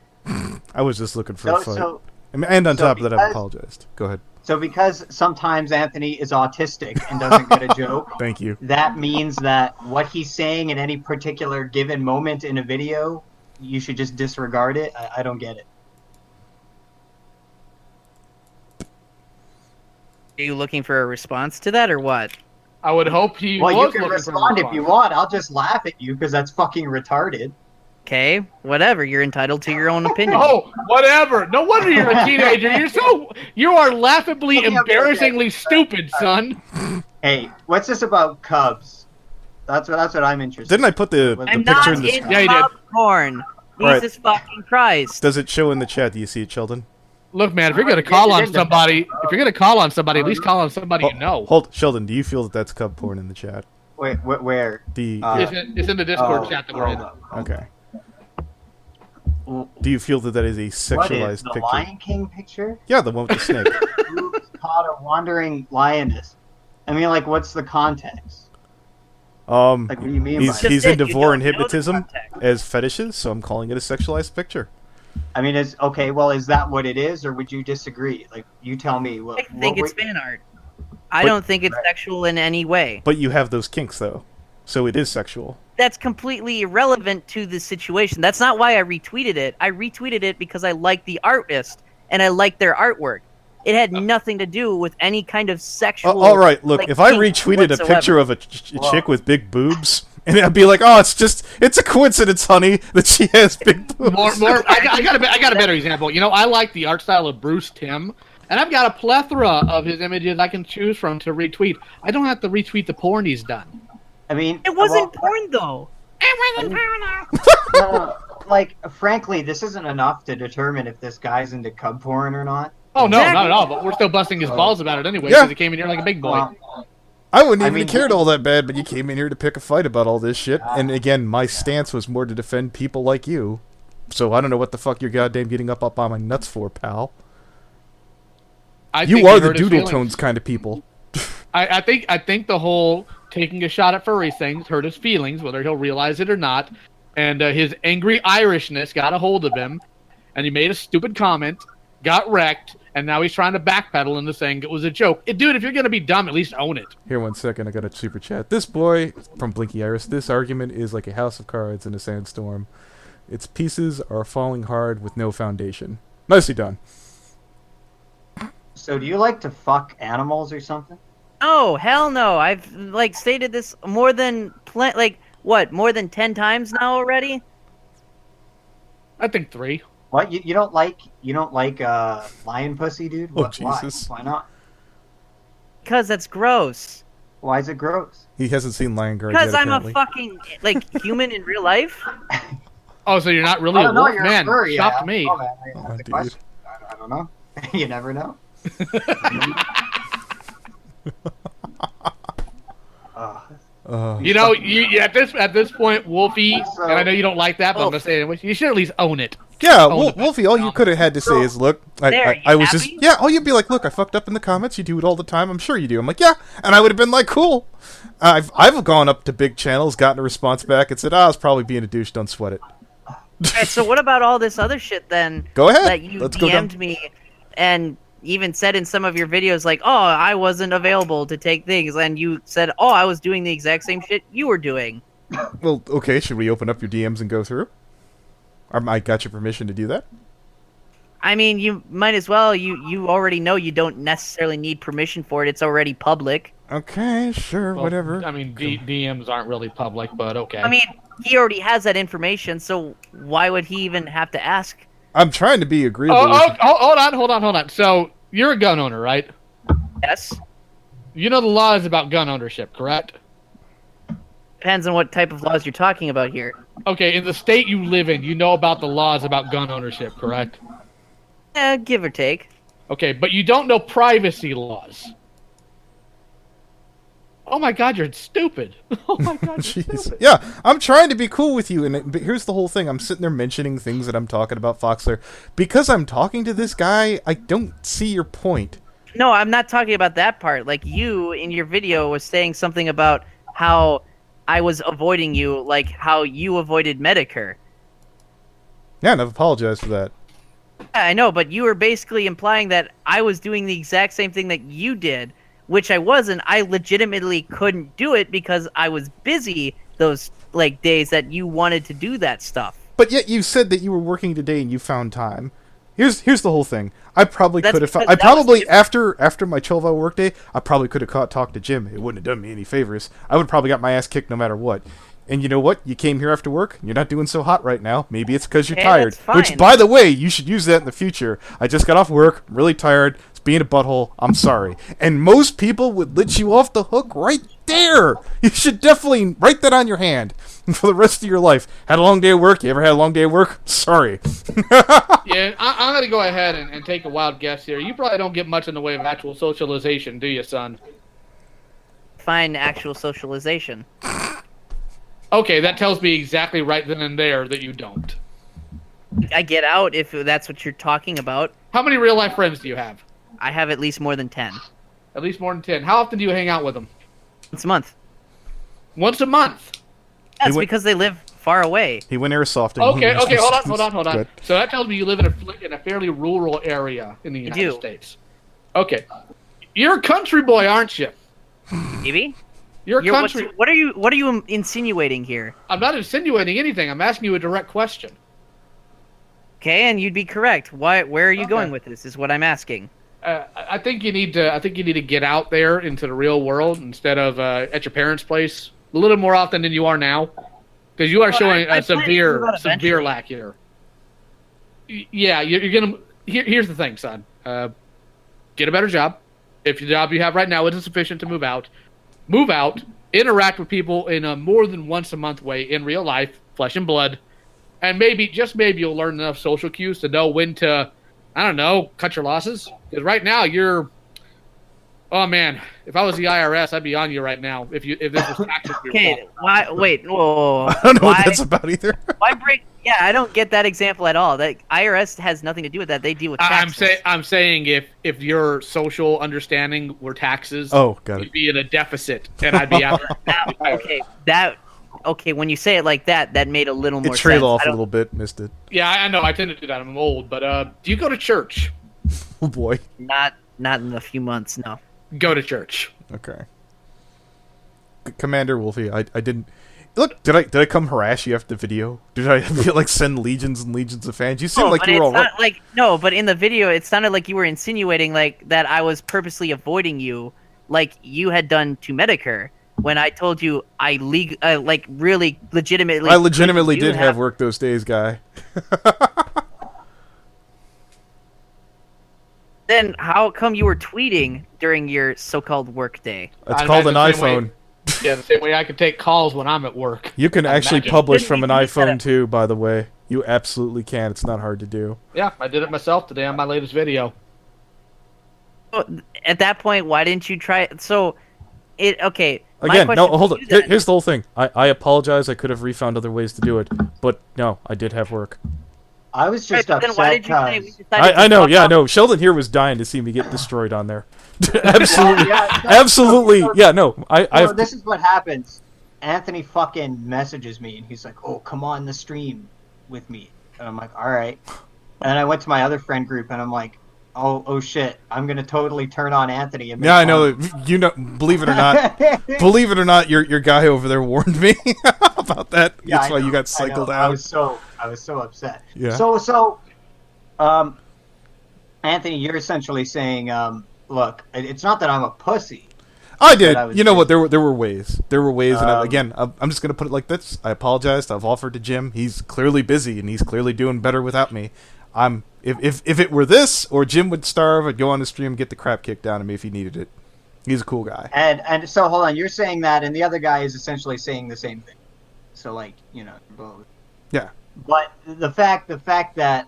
I was just looking for a fight. And on top of that, I've apologized. Go ahead. So because sometimes Anthony is autistic and doesn't get a joke, Thank you. that means that what he's saying in any particular given moment in a video, you should just disregard it? I don't get it. Are you looking for a response to that, or what? I would hope he Well, was you can looking for a respond if response. you want. I'll just laugh at you because that's fucking retarded. Okay, whatever. You're entitled to your own opinion. Oh, whatever. No wonder you're a teenager. You are laughably, Okay. embarrassingly stupid, son. Hey, what's this about Cubs? That's what I'm interested. Didn't I put the I'm picture not in the in screen? Yeah, you did. popcorn. Alright. Jesus fucking Christ. Does it show in the chat? Do you see it, Sheldon? Look, man, if you're gonna call on somebody, at least call on somebody you know. Hold, Sheldon. Do you feel that that's cub porn in the chat? Wait, where? The It's in the Discord chat that we're in. okay. Do you feel that that is a What sexualized is the picture? Lion King picture? Yeah, the one with the snake. Who's caught a wandering lioness? I mean, like, what's the context? Like, what do you mean by that? he's Just into it, you vor and don't know the hypnotism context. as fetishes, so I'm calling it a sexualized picture. I mean, okay. Well, is that what it is, or would you disagree? Like, you tell me. I think it's fan art. I But- don't think it's sexual in any way. But you have those kinks, though, so it is sexual. That's completely irrelevant to the situation. That's not why I retweeted it. I retweeted it because I like the artist and I like their artwork. It had nothing to do with any kind of sexual. All right, look, like, if I kink retweeted a whatsoever. picture of a chick with big boobs, and I'd be like, "Oh, it's a coincidence, honey, that she has big boobs." I got a better example. You know, I like the art style of Bruce Timm, and I've got a plethora of his images I can choose from to retweet. I don't have to retweet the porn he's done. I mean, It wasn't porn though. like, frankly, this isn't enough to determine if this guy's into cub porn or not. Oh no, Exactly. not at all. But we're still busting his balls about it anyway Yeah. because he came in here like a big boy. I wouldn't even I mean, have cared all that bad, but you came in here to pick a fight about all this shit. And again, my stance was more to defend people like you. So I don't know what the fuck you're goddamn getting up on my nuts for, pal. I think You he are the hurt his doodle feelings. tones kind of people. I think the whole taking a shot at furry things hurt his feelings, whether he'll realize it or not. And his angry Irishness got a hold of him, and he made a stupid comment, got wrecked, and now he's trying to backpedal into saying it was a joke. Dude, if you're gonna be dumb, at least own it. Here, 1 second, I got a super chat. This boy from Blinky Iris, this argument is like a house of cards in a sandstorm. Its pieces are falling hard with no foundation. Nicely done. So, do you like to fuck animals or something? No, hell no. I've stated this more than more than 10 times now already. I think 3. What you don't like lion pussy, dude? Oh, What, Jesus. Why not? Because that's gross. Why is it gross? He hasn't seen Lion Guard Because yet, I'm a apparently. fucking human in real life. Oh, so you're not really a I don't know, wolf? you're Man, a furry, shocked yeah. me. Oh, man, I Oh, have the dude. question. I don't know. You never know. You know, you at this point, Wolfie, So- and I know you don't like that, but I'm gonna say it anyway. You should at least own it. Yeah, Oh, Wolfie, all you could have had to say is, look, There, I you was just, happy? yeah, all you'd be like, look, I fucked up in the comments, you do it all the time, I'm sure you do. I'm like, yeah, and I would have been like, cool. I've gone up to big channels, gotten a response back, and said, I was probably being a douche, don't sweat it. Alright, so what about all this other shit then? Go ahead. That you Let's go down. DM'd me and even said in some of your videos, like, oh, I wasn't available to take things, and you said, oh, I was doing the exact same shit you were doing. Well, okay, should we open up your DMs and go through? I got your permission to do that? I mean, you might as well. You already know you don't necessarily need permission for it. It's already public. Okay, sure, Well, whatever. I mean, DMs aren't really public, but okay. I mean, he already has that information, so why would he even have to ask? I'm trying to be agreeable with you. Hold on. So you're a gun owner, right? Yes. You know the laws about gun ownership, correct? Depends on what type of laws you're talking about here. Okay, in the state you live in, you know about the laws about gun ownership, correct? Give or take. Okay, but you don't know privacy laws. Oh my God, you're stupid. Oh my God, you're Jeez. stupid. Yeah, I'm trying to be cool with you, but here's the whole thing. I'm sitting there mentioning things that I'm talking about, Foxler. Because I'm talking to this guy, I don't see your point. No, I'm not talking about that part. Like, you, in your video, was saying something about how I was avoiding you, like how you avoided Medicare. Yeah, and I've apologized for that. Yeah, I know, but you were basically implying that I was doing the exact same thing that you did, which I wasn't. I legitimately couldn't do it because I was busy those, like, days that you wanted to do that stuff. But yet you said that you were working today and you found time. Here's the whole thing. I probably That's could have. because I that was probably different. after my 12-hour workday, I probably could have talked to Jim. It wouldn't have done me any favors. I would have probably got my ass kicked no matter what. And you know what? You came here after work. You're not doing so hot right now. Maybe it's because you're Okay, tired. that's fine. Which, by the way, you should use that in the future. I just got off work. I'm really tired. It's being a butthole. I'm sorry. And most people would let you off the hook right there. You should definitely write that on your hand for the rest of your life. Had a long day of work? You ever had a long day of work? Sorry. Yeah, I'm going to go ahead and take a wild guess here. You probably don't get much in the way of actual socialization, do you, son? Find actual socialization. Okay, that tells me exactly right then and there that you don't. I get out if that's what you're talking about. How many real-life friends do you have? I have at least more than 10. At least more than 10. How often do you hang out with them? Once a month. Once a month. That's went- because they live far away. He went airsofting. Okay, hold on. Good. So that tells me you live in a fairly rural area in the United do. States. Okay. You're a country boy, aren't you? Maybe? You're a country... What are you insinuating here? I'm not insinuating anything. I'm asking you a direct question. Okay, and you'd be correct. Where are you Okay. going with this? Is what I'm asking. I think you need to get out there into the real world instead of at your parents' place a little more often than you are now, because you are showing I a plan to do that severe eventually. lack here. Yeah, you're gonna. Here's the thing, son. Get a better job. If the job you have right now isn't sufficient to move out, interact with people in a more than once a month way in real life, flesh and blood, and maybe, just maybe, you'll learn enough social cues to know when to, I don't know, cut your losses. Because right now you're, oh man, if I was the IRS, I'd be on you right now. If this was taxes for your Okay, fault. why? Wait, whoa. I don't know why, what that's about either. why break? Yeah, I don't get that example at all. That IRS has nothing to do with that. They deal with taxes. I'm saying if your social understanding were taxes, Oh, got it. you'd be in a deficit, and I'd be out. Okay, when you say it like that, that made a little more It trailed sense. off I a don't- little bit. Missed it. Yeah, I know. I tend to do that. I'm old, but do you go to church? Oh boy. Not in a few months. No. Go to church. Okay. Commander Wolfie, I didn't. Look, did I come harass you after the video? Did I like send legions and legions of fans? You seem like but you were all it's right. not like no. But in the video, it sounded like you were insinuating like that I was purposely avoiding you, like you had done to Medicare. When I told you I really legitimately. I legitimately couldn't did have work those days, guy. Then how come you were tweeting during your so-called work day? It's I called an imagine the same iPhone. Yeah, the same way I can take calls when I'm at work. You can I actually imagine. publish Didn't from an you do that iPhone at- too, by the way. You absolutely can. It's not hard to do. Yeah, I did it myself today on my latest video. At that point, why didn't you try? So, okay. my Again, no, question hold to on. you then- Here's the whole thing. I apologize. I could have refound other ways to do it, but no, I did have work. I was Right, just but then why upset did you say we because decided to I know, fuck yeah, off? no. Sheldon here was dying to see me get destroyed on there. Absolutely, Yeah, no, absolutely, no, yeah, no. so I've this is what happens. Anthony fucking messages me and he's like, "Oh, come on the stream with me." And I'm like, "All right." And then I went to my other friend group and I'm like, "Oh shit, I'm gonna totally turn on Anthony." And make yeah, I fun know. of him." You know, believe it or not, believe it or not, your guy over there warned me about that. Yeah, That's I why know, you got I know. cycled I out. was so upset. Yeah. So, Anthony, you're essentially saying, look, it's not that I'm a pussy. I did. I was You know what? just- There were ways. There were ways, and Um, again, I'm just gonna put it like this. I apologized. I've offered to Jim. He's clearly busy, and he's clearly doing better without me. If it were this, or Jim would starve, I'd go on the stream, get the crap kicked out of me if he needed it. He's a cool guy. And so hold on, you're saying that, and the other guy is essentially saying the same thing. So like, both. Yeah. But the fact that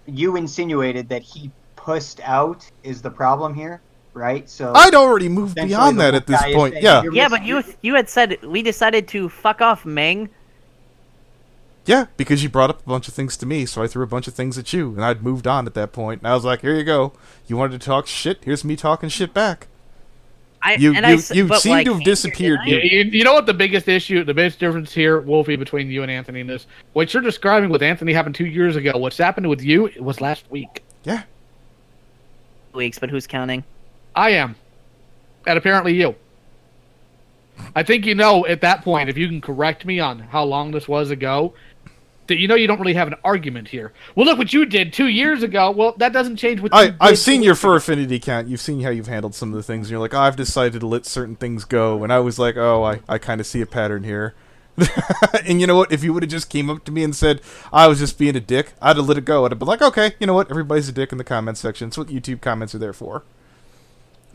you insinuated that he pussed out is the problem here, right? So I'd already moved essentially beyond the that whole at this guy is point. saying Yeah. you're Yeah, mis- but you had said we decided to fuck off, Meng. Yeah, because you brought up a bunch of things to me, so I threw a bunch of things at you, and I'd moved on at that point. And I was like, "Here you go. You wanted to talk shit? Here's me talking shit back." You seem to have disappeared. You know what the biggest difference here, Wolfe, between you and Anthony in this? What you're describing with Anthony happened 2 years ago. What's happened with you was last week. Yeah. Weeks, but who's counting? I am. And apparently you. I think at that point, if you can correct me on how long this was ago, that you don't really have an argument here. Well, look what you did 2 years ago. Well, that doesn't change what you did. I've seen your fur affinity count. You've seen how you've handled some of the things. And you're like, I've decided to let certain things go. And I was like, I kind of see a pattern here. And you know what? If you would have just came up to me and said, I was just being a dick, I'd have let it go. I'd have been like, okay, you know what? Everybody's a dick in the comments section. It's what YouTube comments are there for.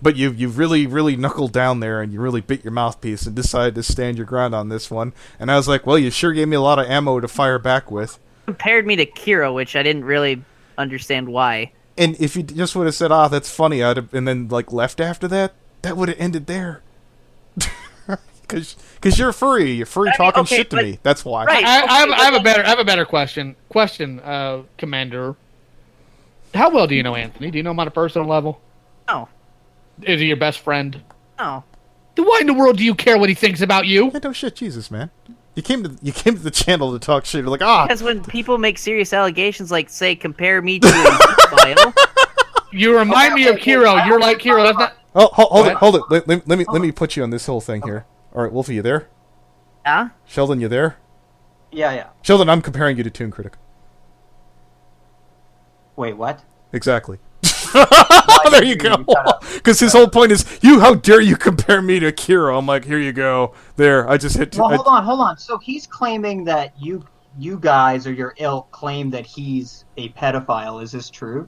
But you've really, really knuckled down there, and you really bit your mouthpiece and decided to stand your ground on this one. And I was like, well, you sure gave me a lot of ammo to fire back with. Compared me to Kiro, which I didn't really understand why. And if you just would have said, that's funny, I'd have, and then left after that, that would have ended there. Because you're a furry. You're furry talking okay, shit to but- me. That's why. Right. I have a better question. Commander. How well do you know Anthony? Do you know him on a personal level? No. Is he your best friend? No. Then why in the world do you care what he thinks about you? Yeah, no shit, Jesus, man. You came to the channel to talk shit. You're like, Because when people make serious allegations, like, say, compare me to a file, You remind me of Kiro. You're like Kiro. That's not. Oh, hold What? it, hold it. Let me put you on this whole thing here. All right, Wolfie, you there? yeah? Sheldon, you there? yeah. Sheldon, I'm comparing you to Toon Critic. Wait, what? Exactly. There you go. Because his whole point is, how dare you compare me to Kiro? I'm like, here you go. There, I just hit. Well, hold on. So he's claiming that you guys or your ilk claim that he's a pedophile. Is this true?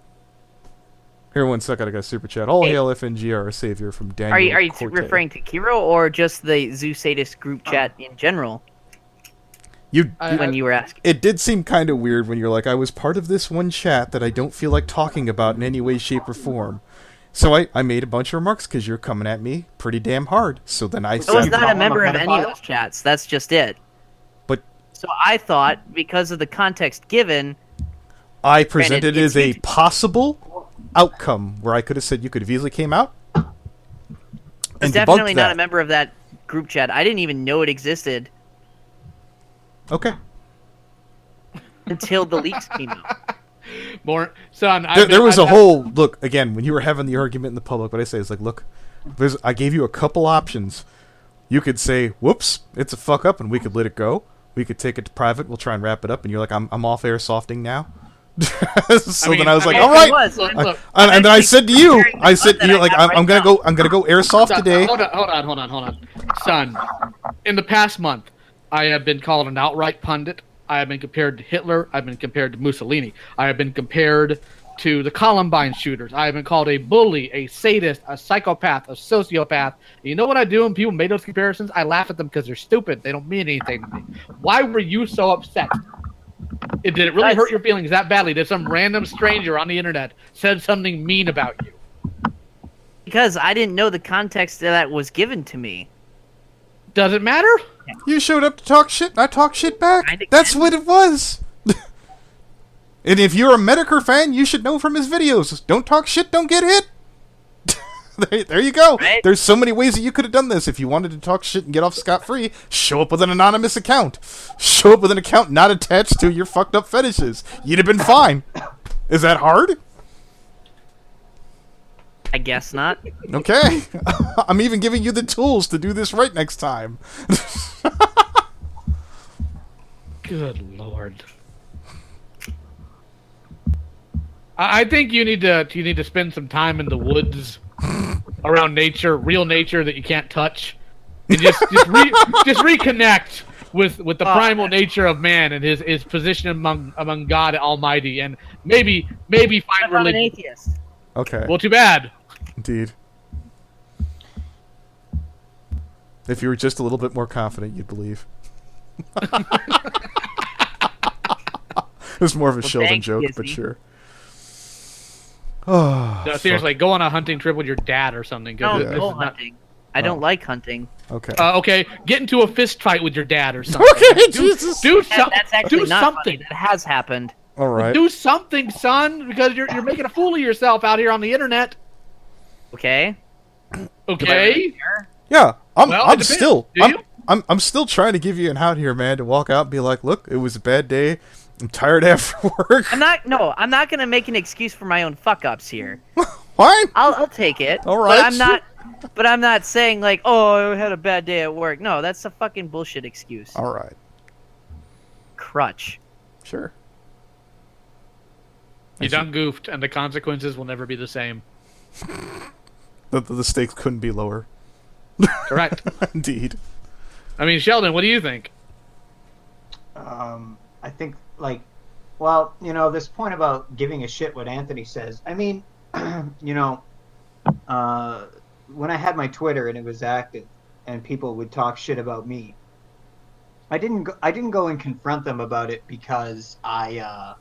Here, 1 second. I got a super chat. All Hey. hail FNGR, a savior from Daniel. Are you Corte. referring to Kiro or just the Zoo Sadist group chat in general when you were asking? It did seem kind of weird when you're like, I was part of this one chat that I don't feel like talking about in any way, shape, or form. So I made a bunch of remarks because you're coming at me pretty damn hard. So then I I was said, not a call him member a of any of pedophile? those chats. That's just it. but So I thought, because of the context given, I presented it as a it's- possible outcome where I could have said you could have easily came out. I was and definitely debunked not that. a member of that group chat. I didn't even know it existed Okay. until the leaks came out. More son. There was a whole look again when you were having the argument in the public. What I say is like, look, I gave you a couple options. You could say, "Whoops, it's a fuck up," and we could let it go. We could take it to private. We'll try and wrap it up. And you're like, I'm off air softing now. So then I was like, all right. Look, And then I said to you, comparing the I said, one that you're I like, have I'm right gonna go airsoft today. Hold on. Son, in the past month, I have been called an outright pundit. I have been compared to Hitler. I've been compared to Mussolini. I have been compared to the Columbine shooters. I have been called a bully, a sadist, a psychopath, a sociopath. And you know what I do when people make those comparisons? I laugh at them because they're stupid. They don't mean anything to me. Why were you so upset? Did it really hurt your feelings that badly? Did some random stranger on the internet said something mean about you? Because I didn't know the context that was given to me. Does it matter? You showed up to talk shit, and I talk shit back. Kinda That's can. what it was. And if you're a Medicare fan, you should know from his videos. Don't talk shit, don't get hit. There you go. Right. There's so many ways that you could have done this. If you wanted to talk shit and get off scot-free, show up with an anonymous account. Show up with an account not attached to your fucked up fetishes. You'd have been fine. Is that hard? I guess not. Okay. I'm even giving you the tools to do this right next time. Good lord. I think you need to spend some time in the woods, around nature, real nature that you can't touch, and just reconnect with the primal nature of man and his position among God Almighty, and maybe find I'm an religion. atheist. Okay. Well, too bad. Indeed. If you were just a little bit more confident, you'd believe. It was more of a Sheldon thanks, joke, but Disney. sure. Oh, No, seriously, go on a hunting trip with your dad or something. 'cause No, this no is not- hunting. I don't like hunting. okay. Okay, get into a fist fight with your dad or something. Okay, Jesus. Do That, something. that's actually Do not something. funny. That has happened. All right. Do something, son, because you're making a fool of yourself out here on the internet. Okay. Okay. Yeah, Well, it I'm depends. still Do you? I'm still trying to give you an out here, man, to walk out and be like, look, it was a bad day. I'm tired after work. I'm not gonna make an excuse for my own fuck ups here. Fine. I'll take it. All right, But I'm not saying like, oh, I had a bad day at work. No, that's a fucking bullshit excuse. All right. Crutch. Sure. You done goofed, and the consequences will never be the same. The stakes couldn't be lower. Correct. Indeed. I mean, Sheldon, what do you think? I think, like, well, this point about giving a shit what Anthony says. I mean, when I had my Twitter and it was active, and people would talk shit about me, I didn't go and confront them about it because I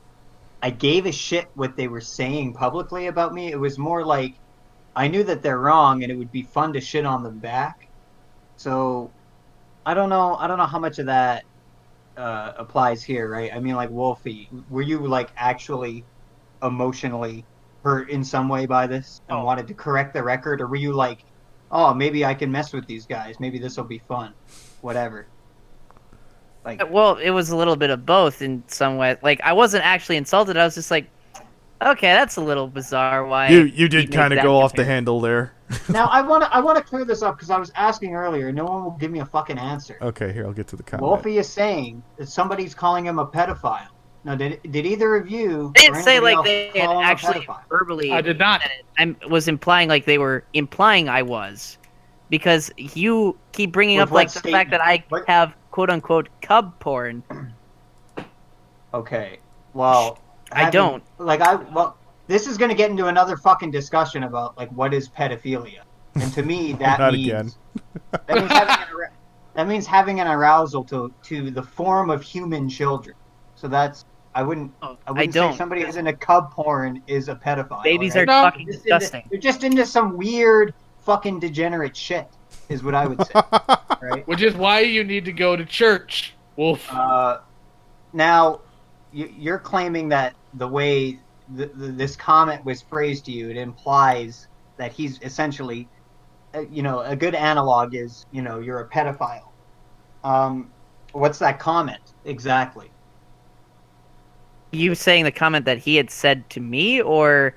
gave a shit what they were saying publicly about me. It was more like I knew that they're wrong, and it would be fun to shit on them back. So I don't know how much of that applies here, right? I mean, like, Wolfe, were you like actually emotionally hurt in some way by this and wanted to correct the record, or were you like, oh, maybe I can mess with these guys, maybe this will be fun, whatever? Like, Well, it was a little bit of both in some way. Like, I wasn't actually insulted. I was just like, okay, that's a little bizarre. Why You he did makes kind of that go off the comparison. handle there. now I want to clear this up because I was asking earlier, no one will give me a fucking answer. Okay, here, I'll get to the comment. Wolfe is saying that somebody's calling him a pedophile. Now, did either of you? They or didn't say anybody like else they had call him a actually pedophile? verbally. I did not. I was implying like they were implying I was, because you keep bringing With up like what the fact that I statement? What- have quote unquote cub porn. Okay. Well, I don't. Well, this is going to get into another fucking discussion about like what is pedophilia, and to me that Not means again. that means having an arousal to the form of human children. So that's I wouldn't don't. say somebody who's into cub porn is a pedophile. Babies alright? are No. fucking disgusting. They're just into some weird fucking degenerate shit, is what I would say. Right? Which is why you need to go to church, Wolf. Now, you're claiming that the way this comment was phrased to you, it implies that he's essentially, a good analog is, you're a pedophile. What's that comment exactly? You saying the comment that he had said to me, or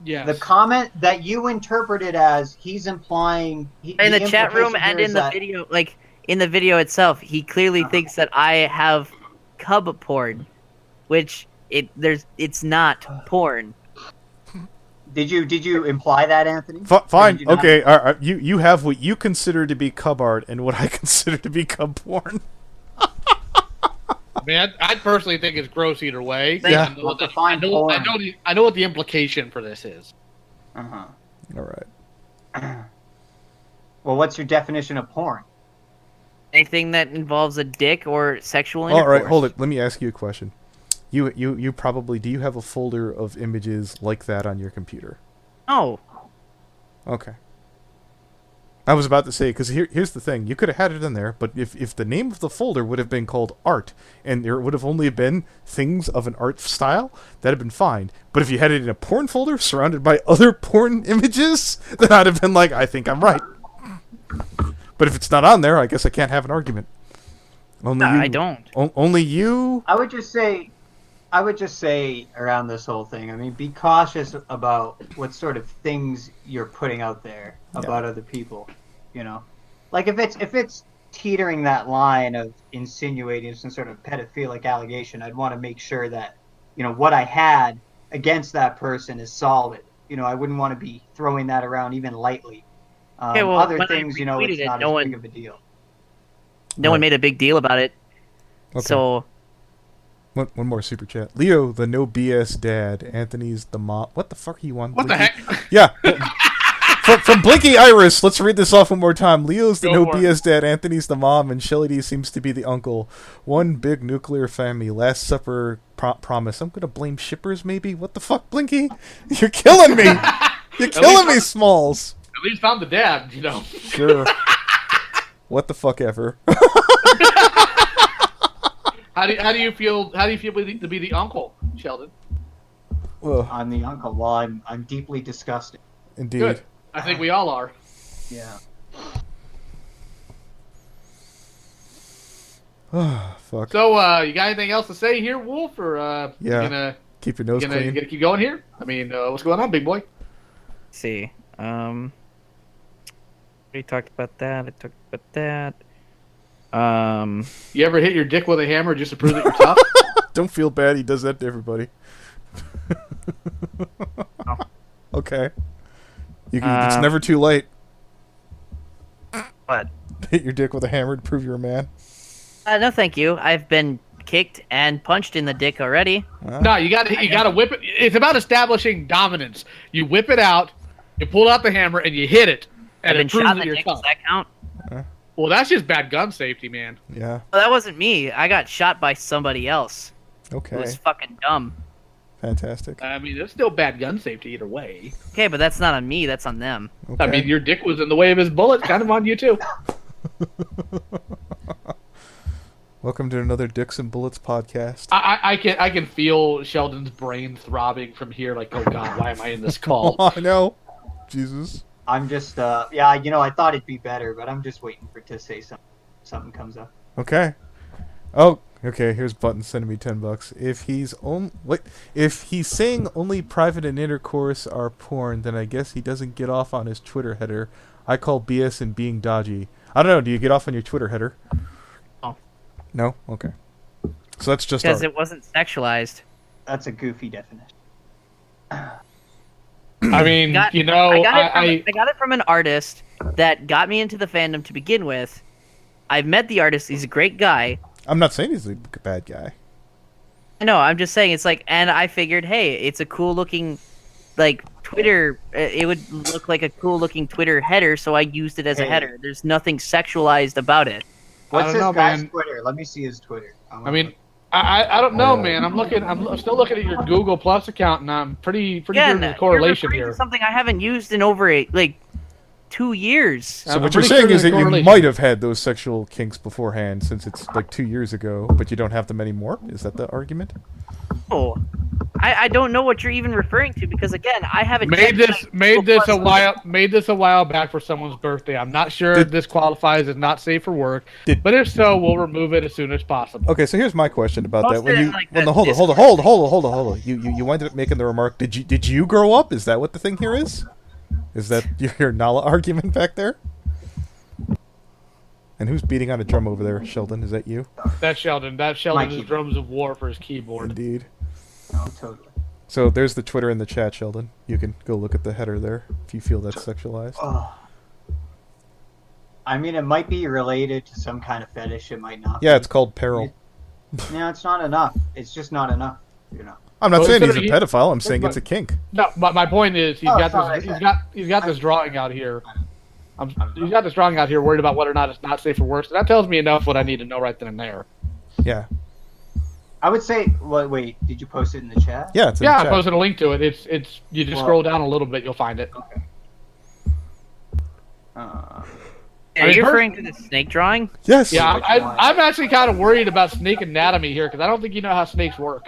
Yes. The comment that you interpreted as he's implying in the chat room implication and here in is the that- video, like in the video itself, he clearly thinks that I have cub porn, which it's not porn. Did you imply that, Anthony? Fine. Did you not? Okay. You have what you consider to be cub art and what I consider to be cub porn. I mean, I personally think it's gross either way. Yeah. I know, what Well, the, define porn. I know what the implication for this is. Uh-huh. All right. Well, what's your definition of porn? Anything that involves a dick or sexual All intercourse. right. Hold it. Let me ask you a question. You probably do you have a folder of images like that on your computer? No. Okay. I was about to say, because here's the thing. You could have had it in there, but if the name of the folder would have been called art, and there would have only been things of an art style, that'd have been fine. But if you had it in a porn folder surrounded by other porn images, then I'd have been like, I think I'm right. But if it's not on there, I guess I can't have an argument. Only No, you, I don't. Only you... I would just say around this whole thing, I mean, be cautious about what sort of things you're putting out there about other people, you know? Like if it's teetering that line of insinuating some sort of pedophilic allegation, I'd want to make sure that, you know, what I had against that person is solid. You know, I wouldn't want to be throwing that around even lightly. Okay, well, other when I things, you know, it's retweeted it, not no as big one- of a deal. No one made a big deal about it. Okay. So One more super chat. Leo, the no BS dad. Anthony's the mom. What the fuck are you on? What the Blinky? heck? Yeah. From Blinky Iris, let's read this off one more time. Leo's the Go no for it. BS dad. Anthony's the mom, and Shellyd seems to be the uncle. One big nuclear family. Last Supper promise. I'm gonna blame shippers, maybe. What the fuck, Blinky? You're killing me. You're killing me, Smalls. At least I'm the dad, you know. Sure. What the fuck ever. How do you feel? How do you feel to be the uncle, Sheldon? Ugh, I'm the uncle. Well, I'm deeply disgusted. indeed. Good. I think we all are. Yeah. Fuck. So, you got anything else to say here, Wolf, or Yeah. you gonna Keep your nose you clean. gonna keep going here? I mean, what's going on, big boy? let's see. We talked about that. I talked about that. You ever hit your dick with a hammer just to prove that you're tough? Don't feel bad. He does that to everybody. Okay. It's never too late. What? Hit your dick with a hammer to prove you're a man. No, thank you. I've been kicked and punched in the dick already. No, you got to whip it. It's about establishing dominance. You whip it out, you pull out the hammer, and you hit it, I've and been it proves shot in that the you're dick. tough. Does that count? Well, that's just bad gun safety, man. Yeah. Well, that wasn't me. I got shot by somebody else. It Okay. was fucking dumb. Fantastic. I mean, it's still bad gun safety either way. Okay, but that's not on me. That's on them. Okay. I mean, your dick was in the way of his bullet, kind of on you too. Welcome to another Dicks and Bullets podcast. I can feel Sheldon's brain throbbing from here. Like, oh god, why am I in this call? Oh, I know. Jesus. I'm just, yeah, you know, I thought it'd be better, but I'm just waiting for it to say something. Something comes up. Okay. Oh, okay. Here's Button sending me $10. If he's saying only private and intercourse are porn, then I guess he doesn't get off on his Twitter header. I call BS and being dodgy. I don't know. Do you get off on your Twitter header? No. No. Okay. So that's just Because our... it wasn't sexualized. That's a goofy definition. I mean, I got it from an artist that got me into the fandom to begin with. I've met the artist. He's a great guy. I'm not saying he's a bad guy. No, I'm just saying it's like, and I figured, hey, it's a cool looking, like, Twitter. It would look like a cool looking Twitter header, so I used it as a header. There's nothing sexualized about it. What's don't this know, guy's man. Twitter? Let me see his Twitter. I mean, I don't know, man. I'm still looking at your Google Plus account, and I'm pretty sure Again, there's a correlation you're referring to here. something I haven't used in over 2 years. So I'm what you're pretty saying sure is there's that a you correlation. might have had those sexual kinks beforehand, since it's like 2 years ago, but you don't have them anymore? Is that the argument? Oh, I don't know what you're even referring to because again, I haven't Made checked my this a Google while back for someone's birthday. I'm not sure if this qualifies as not safe for work, but if so, we'll remove it as soon as possible. Okay, so here's my question about that. Post When it in, you like, well, the no, hold Discord. on. You winded up making the remark. Did you grow up? Is that what the thing here is? Is that your Nala argument back there? And who's beating on a drum over there, Sheldon? Is that you? That's Sheldon. That's My Sheldon's keyboard. drums of war for his keyboard. Indeed. No, totally. So there's the Twitter in the chat, Sheldon. You can go look at the header there if you feel that's sexualized. Oh. I mean, it might be related to some kind of fetish. It might not. Yeah, be. it's called peril. No, it's not enough. It's just not enough. You know. I'm not Well, saying he's a instead of- pedophile. I'm saying it's a kink. No, but my point is he's Oh, got sorry, this. He's got this drawing out here. He's got this drawing out here, worried about whether or not it's not safe for work. So that tells me enough what I need to know right then and there. Yeah. I would say. Well, wait. Did you post it in the chat? Yeah, it's in Yeah, the I chat. posted a link to it. It's you just Well- scroll down a little bit, you'll find it. Okay. Are I mean, you referring to the snake drawing? Yes. Yeah, I'm actually kind of worried about snake anatomy here because I don't think you know how snakes work.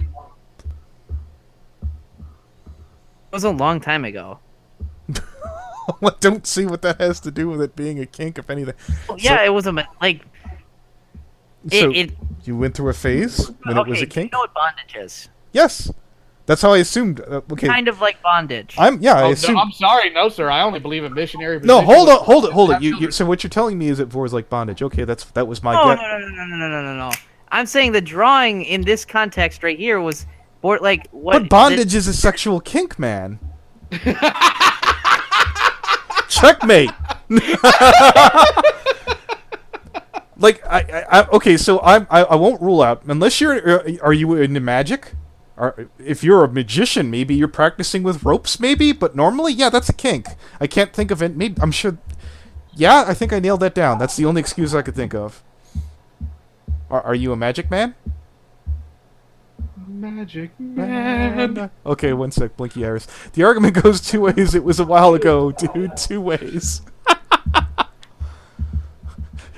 It was a long time ago. I don't see what that has to do with it being a kink, if anything. Well, yeah, it was a like. So It you went through a phase when it was a okay, do you kink? know what bondage is? Yes. That's how I assumed. Okay. Kind of like bondage. I Oh, assumed. no, I'm sorry, no, sir. I only believe in missionary. No, position hold with- on, hold it. So what you're telling me is that vor is like bondage. Okay, that was my No, guess. no. I'm saying the drawing in this context right here was like what. But bondage is a sexual kink, man. Checkmate. Like okay, so I won't rule out unless you're. Are you into magic? If you're a magician, maybe you're practicing with ropes, maybe. But normally, yeah, that's a kink. I can't think of it. Maybe I'm sure. Yeah, I think I nailed that down. That's the only excuse I could think of. Are you a magic man? Magic man. Okay, one sec, Blinky Iris. The argument goes two ways. It was a while ago, dude. Two ways.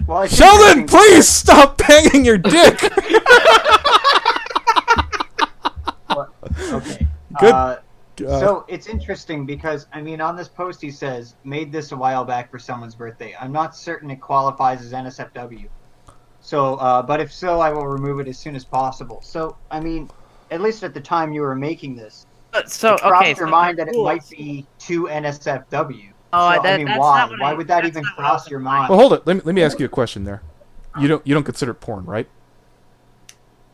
Well, it's Sheldon, interesting please stop banging your dick. Okay. Good. So it's interesting because, I mean, on this post he says, made this a while back for someone's birthday. I'm not certain it qualifies as NSFW. So, but if so, I will remove it as soon as possible. So, I mean, at least at the time you were making this, So it crossed okay, your so mind the that it rules- might be to NSFW. Oh, So, that- I mean, that's why? not what Why I- would that that's even not what I cross was your implying. mind? Well, hold it. Let me ask you a question there. You don't consider it porn, right?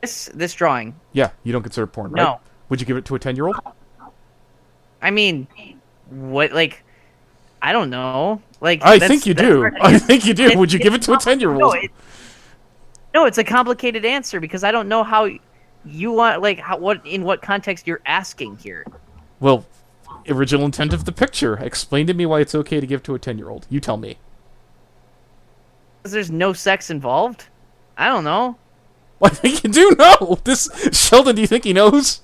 This drawing. Yeah, you don't consider it porn, right? No. Would you give it to a 10-year-old? I mean, what like? I don't know. Like I that's- think you that's do. hard to I answer. think you do. Would you give it to a 10-year-old? No, it's a complicated answer because I don't know how you want in what context you're asking here. Well, original intent of the picture. Explain to me why it's okay to give to a 10-year-old. You tell me. Because there's no sex involved. I don't know. Well, I think you do know. This Sheldon, do you think he knows?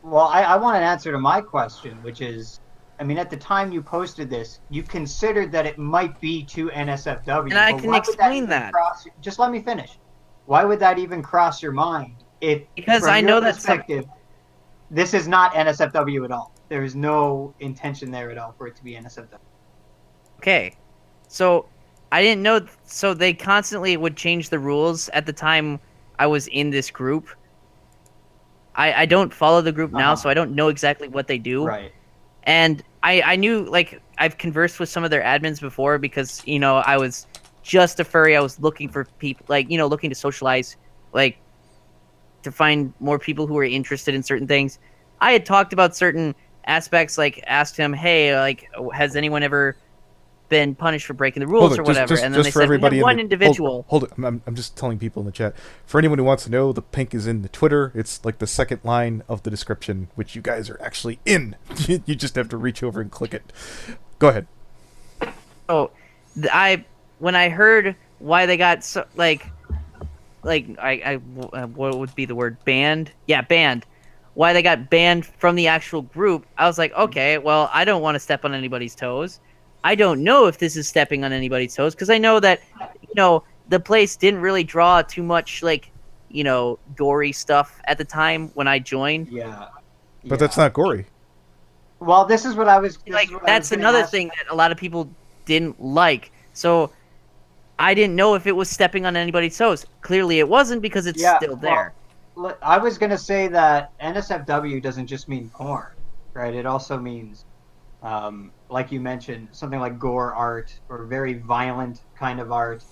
Well, I want an answer to my question, which is, I mean, at the time you posted this, you considered that it might be to NSFW. And I but can why would explain even that. just let me finish. Why would that even cross your mind? Because from I your know that some- perspective, this is not NSFW at all. There is no intention there at all for it to be NSFW. Okay, so I didn't know. So they constantly would change the rules at the time I was in this group. I don't follow the group now, Uh-huh. so I don't know exactly what they do. Right. And I knew, like, I've conversed with some of their admins before because, you know, I was just a furry. I was looking for people, like, you know, looking to socialize, like, to find more people who were interested in certain things. I had talked about certain aspects, like, asked him, hey, like, has anyone ever been punished for breaking the rules or whatever? And then they for said, everybody we have one individual. Hold it. I'm just telling people in the chat. For anyone who wants to know, the pink is in the Twitter. It's like the second line of the description, which you guys are actually in. You just have to reach over and click it. Go ahead. So, when I heard why they got so what would be the word, banned? Yeah, banned. Why they got banned from the actual group? I was like, okay, well, I don't want to step on anybody's toes. I don't know if this is stepping on anybody's toes because I know that, you know, the place didn't really draw too much, like, you know, gory stuff at the time when I joined. Yeah. But that's not gory. Well, this is what I was. Like, that's another thing that a lot of people didn't like. So I didn't know if it was stepping on anybody's toes. Clearly it wasn't because it's still there. Well, I was going to say that NSFW doesn't just mean porn, right? It also means, like you mentioned, something like gore art or very violent kind of art.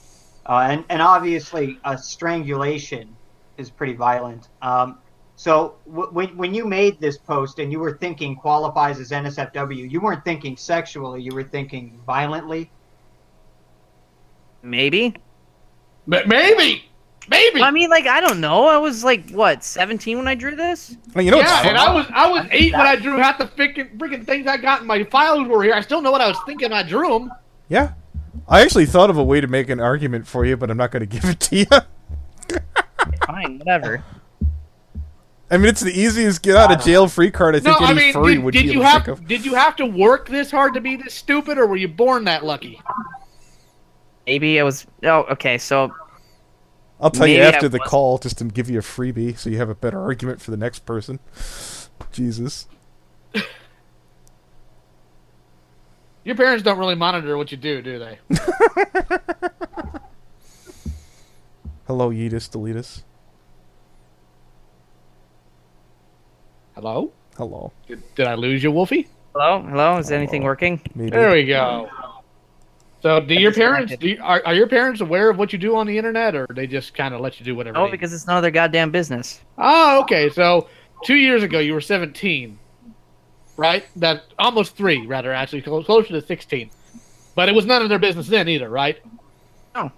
And obviously, strangulation is pretty violent. So when you made this post and you were thinking qualifies as NSFW, you weren't thinking sexually, you were thinking violently? Maybe. Maybe. I mean, like, I don't know. I was like, what, 17 when I drew this? Well, you know, Yeah, it's and I was 8 when I drew half the freaking things I got in my files were here. I still know what I was thinking when I drew them. yeah. I actually thought of a way to make an argument for you, but I'm not going to give it to you. Fine, whatever. I mean, it's the easiest get out of jail free card I think any furry would be able to think of. Did you have to work this hard to be this stupid, or were you born that lucky? Maybe I was. Oh, okay. So I'll tell you maybe after I the was- call, just to give you a freebie, so you have a better argument for the next person. Jesus. Your parents don't really monitor what you do they? Hello, Yeetus, Deletus. Hello? Hello. Did I lose you, Wolfie? hello. Is anything working? Maybe. There we go. So, do your parents disconnected. are your parents aware of what you do on the internet, or they just kind of let you do whatever? No, they because it's none of their goddamn business. Oh, okay. So 2 years ago, you were 17, right? That almost 3, rather, actually, closer to 16. But it was none of their business then either, right? No.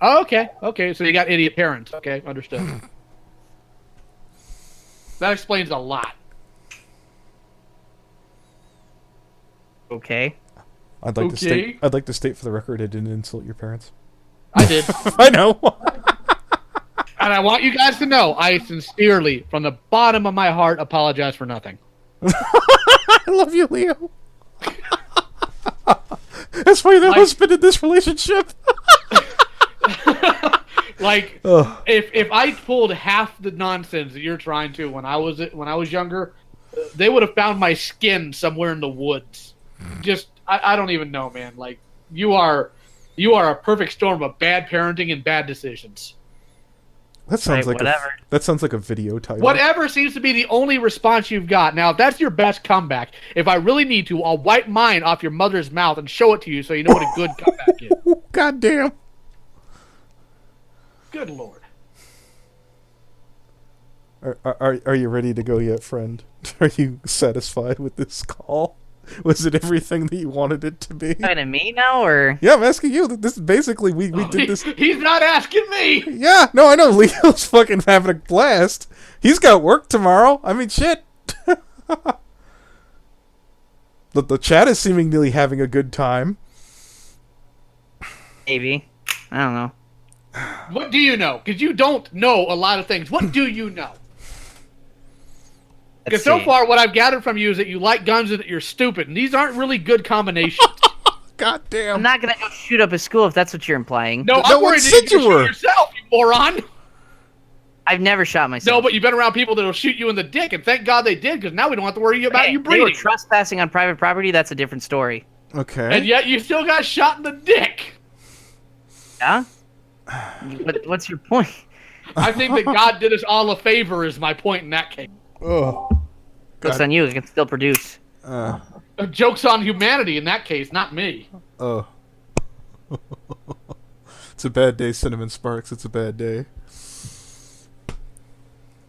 Oh, okay. Okay, so you got idiot parents. Okay, understood. That explains a lot. Okay. I'd like to state for the record I didn't insult your parents. I did. I know. And I want you guys to know, I sincerely, from the bottom of my heart, apologize for nothing. I love you, Leo. That's why you're the husband in this relationship. Like, Ugh. if I pulled half the nonsense that you're trying to when I was younger, they would have found my skin somewhere in the woods. Just, I don't even know, man. Like, you are a perfect storm of bad parenting and bad decisions. That sounds Right, like whatever. that sounds like a video title. Whatever seems to be the only response you've got. Now, if that's your best comeback, if I really need to, I'll wipe mine off your mother's mouth and show it to you so you know what a good comeback is. God damn. Good Lord. Are you ready to go yet, friend? Are you satisfied with this call? Was it everything that you wanted it to be? Talking to me now, or Yeah, I'm asking you. This is basically we did this. He's not asking me. Yeah, no, I know. Leo's fucking having a blast. He's got work tomorrow. I mean, shit. The chat is seemingly having a good time. maybe? I don't know. What do you know? Because you don't know a lot of things. What do you know? Because so far, what I've gathered from you is that you like guns and that you're stupid, and these aren't really good combinations. God damn. I'm not gonna go shoot up a school if that's what you're implying. No, No I'm one worried that said you you were. shoot yourself, you moron. I've never shot myself. No, but you've been around people that'll shoot you in the dick, and thank God they did, because now we don't have to worry about you They were breathing. trespassing on private property. That's a different story. Okay. And yet you still got shot in the dick. Yeah. What's your point? I think that God did us all a favor, is my point in that case. Oh. Jokes on you. It can still produce. Joke's on humanity in that case, not me. Oh. It's a bad day, Cinnamon Sparks. It's a bad day.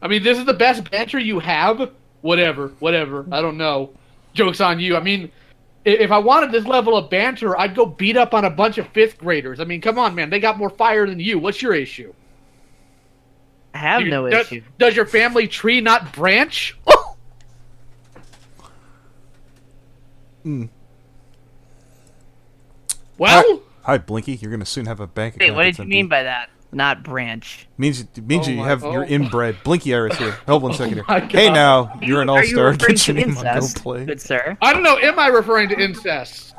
I mean, this is the best banter you have? Whatever. I don't know. Joke's on you. I mean, if I wanted this level of banter, I'd go beat up on a bunch of 5th graders. I mean, come on, man. They got more fire than you. What's your issue? I have no issue. Does your family tree not branch? Well, Hi, Blinky. You're gonna soon have a bank account. Wait, what that's did you empty. mean by that? Not branch. Means Oh you my- have you're oh. inbred. Blinky Iris here. Hold one second my here. Hey God. now, you're an Are you all-star. referring Get your to name on Go incest, Play. good sir? I don't know. Am I referring to incest?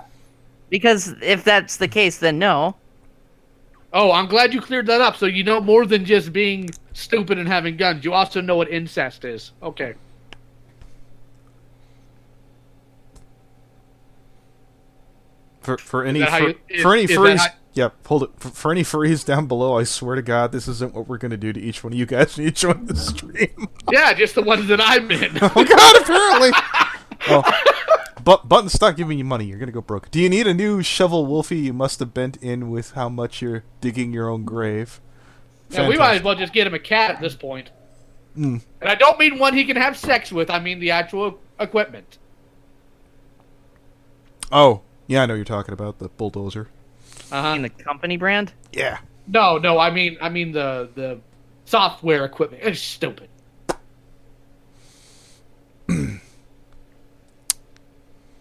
Because if that's the case, then no. Oh, I'm glad you cleared that up. So you know more than just being stupid and having guns. You also know what incest is. Okay. For any that how you- for any is that furries, how- yep. Hold it. For any furries down below, I swear to God, this isn't what we're gonna do to each one of you guys when you join the stream. Yeah, just the ones that I'm in. Oh God, apparently. But Button, stop giving you money. You're gonna go broke. Do you need a new shovel, Wolfie? You must have bent in with how much you're digging your own grave. Yeah, we might as well just get him a cat at this point. Mm. And I don't mean one he can have sex with. I mean the actual equipment. Oh, yeah, I know what you're talking about the bulldozer. In the company brand? Yeah. No, I mean the software equipment. It's stupid.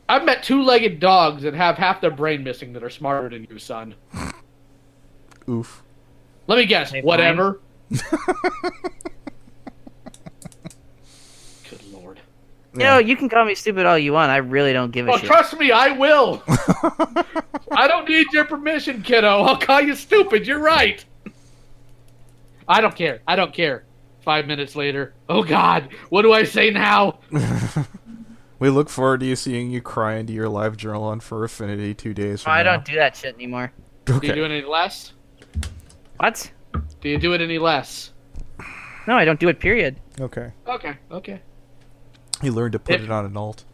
I've met 2-legged dogs that have half their brain missing that are smarter than you, son. Oof. Let me guess. Hey, Whatever. know, you can call me stupid all you want. I really don't give a Oh, shit. trust me, I will. I don't need your permission, kiddo. I'll call you stupid. You're right. I don't care. I don't care. 5 minutes later. Oh, God. What do I say now? We look forward to seeing you cry into your live journal on Fur Affinity 2 days from I now. don't do that shit anymore. Okay. Do you do it any less? What? Do you do it any less? No, I don't do it, period. Okay. Okay. He learned to put it on an alt.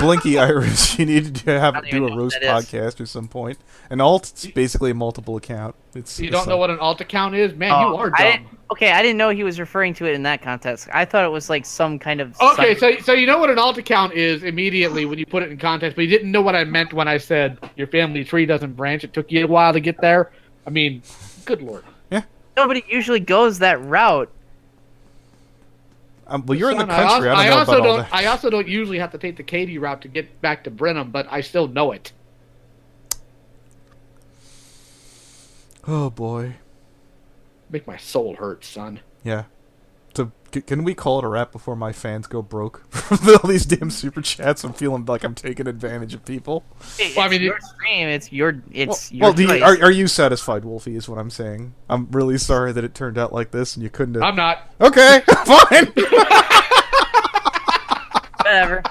Blinky Iris, you need to I don't even do know a what roast that is. podcast at some point. An alt's basically a multiple account. You don't know what an alt account is? Man, you are dumb. I didn't know he was referring to it in that context. I thought it was like some kind of... Okay, so you know what an alt account is immediately when you put it in context, but you didn't know what I meant when I said your family tree doesn't branch. It took you a while to get there. I mean, good lord. Nobody usually goes that route. Well, you're in the Son, country. I don't know about all that. I also don't usually have to take the Katy route to get back to Brenham, but I still know it. Oh boy. Make my soul hurt, son. Yeah. So can we call it a wrap before my fans go broke from all these damn super chats? I'm feeling like I'm taking advantage of people. It's Well, I mean, your stream. It's your Well, choice. are you satisfied, Wolfie? Is what I'm saying. I'm really sorry that it turned out like this, and you couldn't have. I'm not. Okay, fine. Whatever.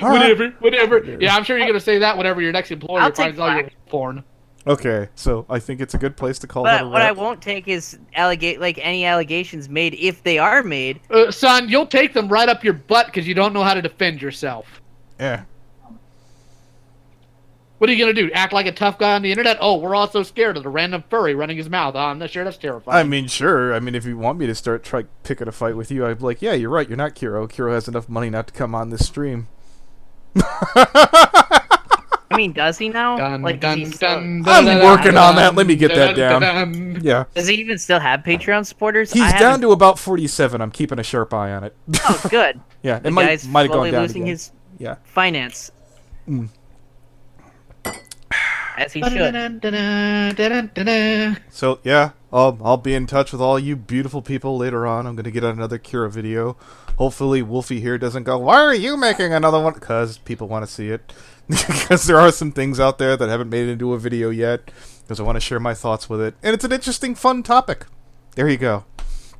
All right. Whatever. Yeah, I'm sure you're gonna say that whenever your next employer I'll take finds all your flack. porn. Okay, so I think it's a good place to call that a But what I wrap. won't take is any allegations made, if they are made. Son, you'll take them right up your butt because you don't know how to defend yourself. Yeah. What are you gonna do? Act like a tough guy on the internet? Oh, we're all so scared of the random furry running his mouth. I'm not sure that's terrifying. I mean, sure. I mean, if you want me to start picking a fight with you, I'd be like, yeah, you're right. You're not Kiro. Kiro has enough money not to come on this stream. I mean, does he now? Dun, Like, dun, does he still- dun, I'm dun, working dun, on that. Let me get that dun, down. dun. Yeah. Does he even still have Patreon supporters? He's I down haven't- to about 47. I'm keeping a sharp eye on it. Oh, good. Yeah, The it might guy's have gone slowly down losing again. his Yeah. finance. Mm. As he should. So yeah, I'll be in touch with all you beautiful people later on. I'm gonna get on another Kira video. Hopefully Wolfie here doesn't go, why are you making another one? Because people want to see it. Because there are some things out there that haven't made it into a video yet. Because I want to share my thoughts with it. And it's an interesting, fun topic. There you go.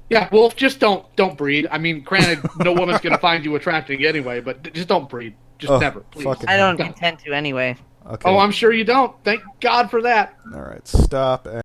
Yeah, well, just don't breed. I mean, granted, no woman's gonna find you attractive anyway, but just don't breed. Just Oh, never, please. fucking I don't Don't. intend to anyway. Okay. Oh, I'm sure you don't. Thank God for that. Alright, stop.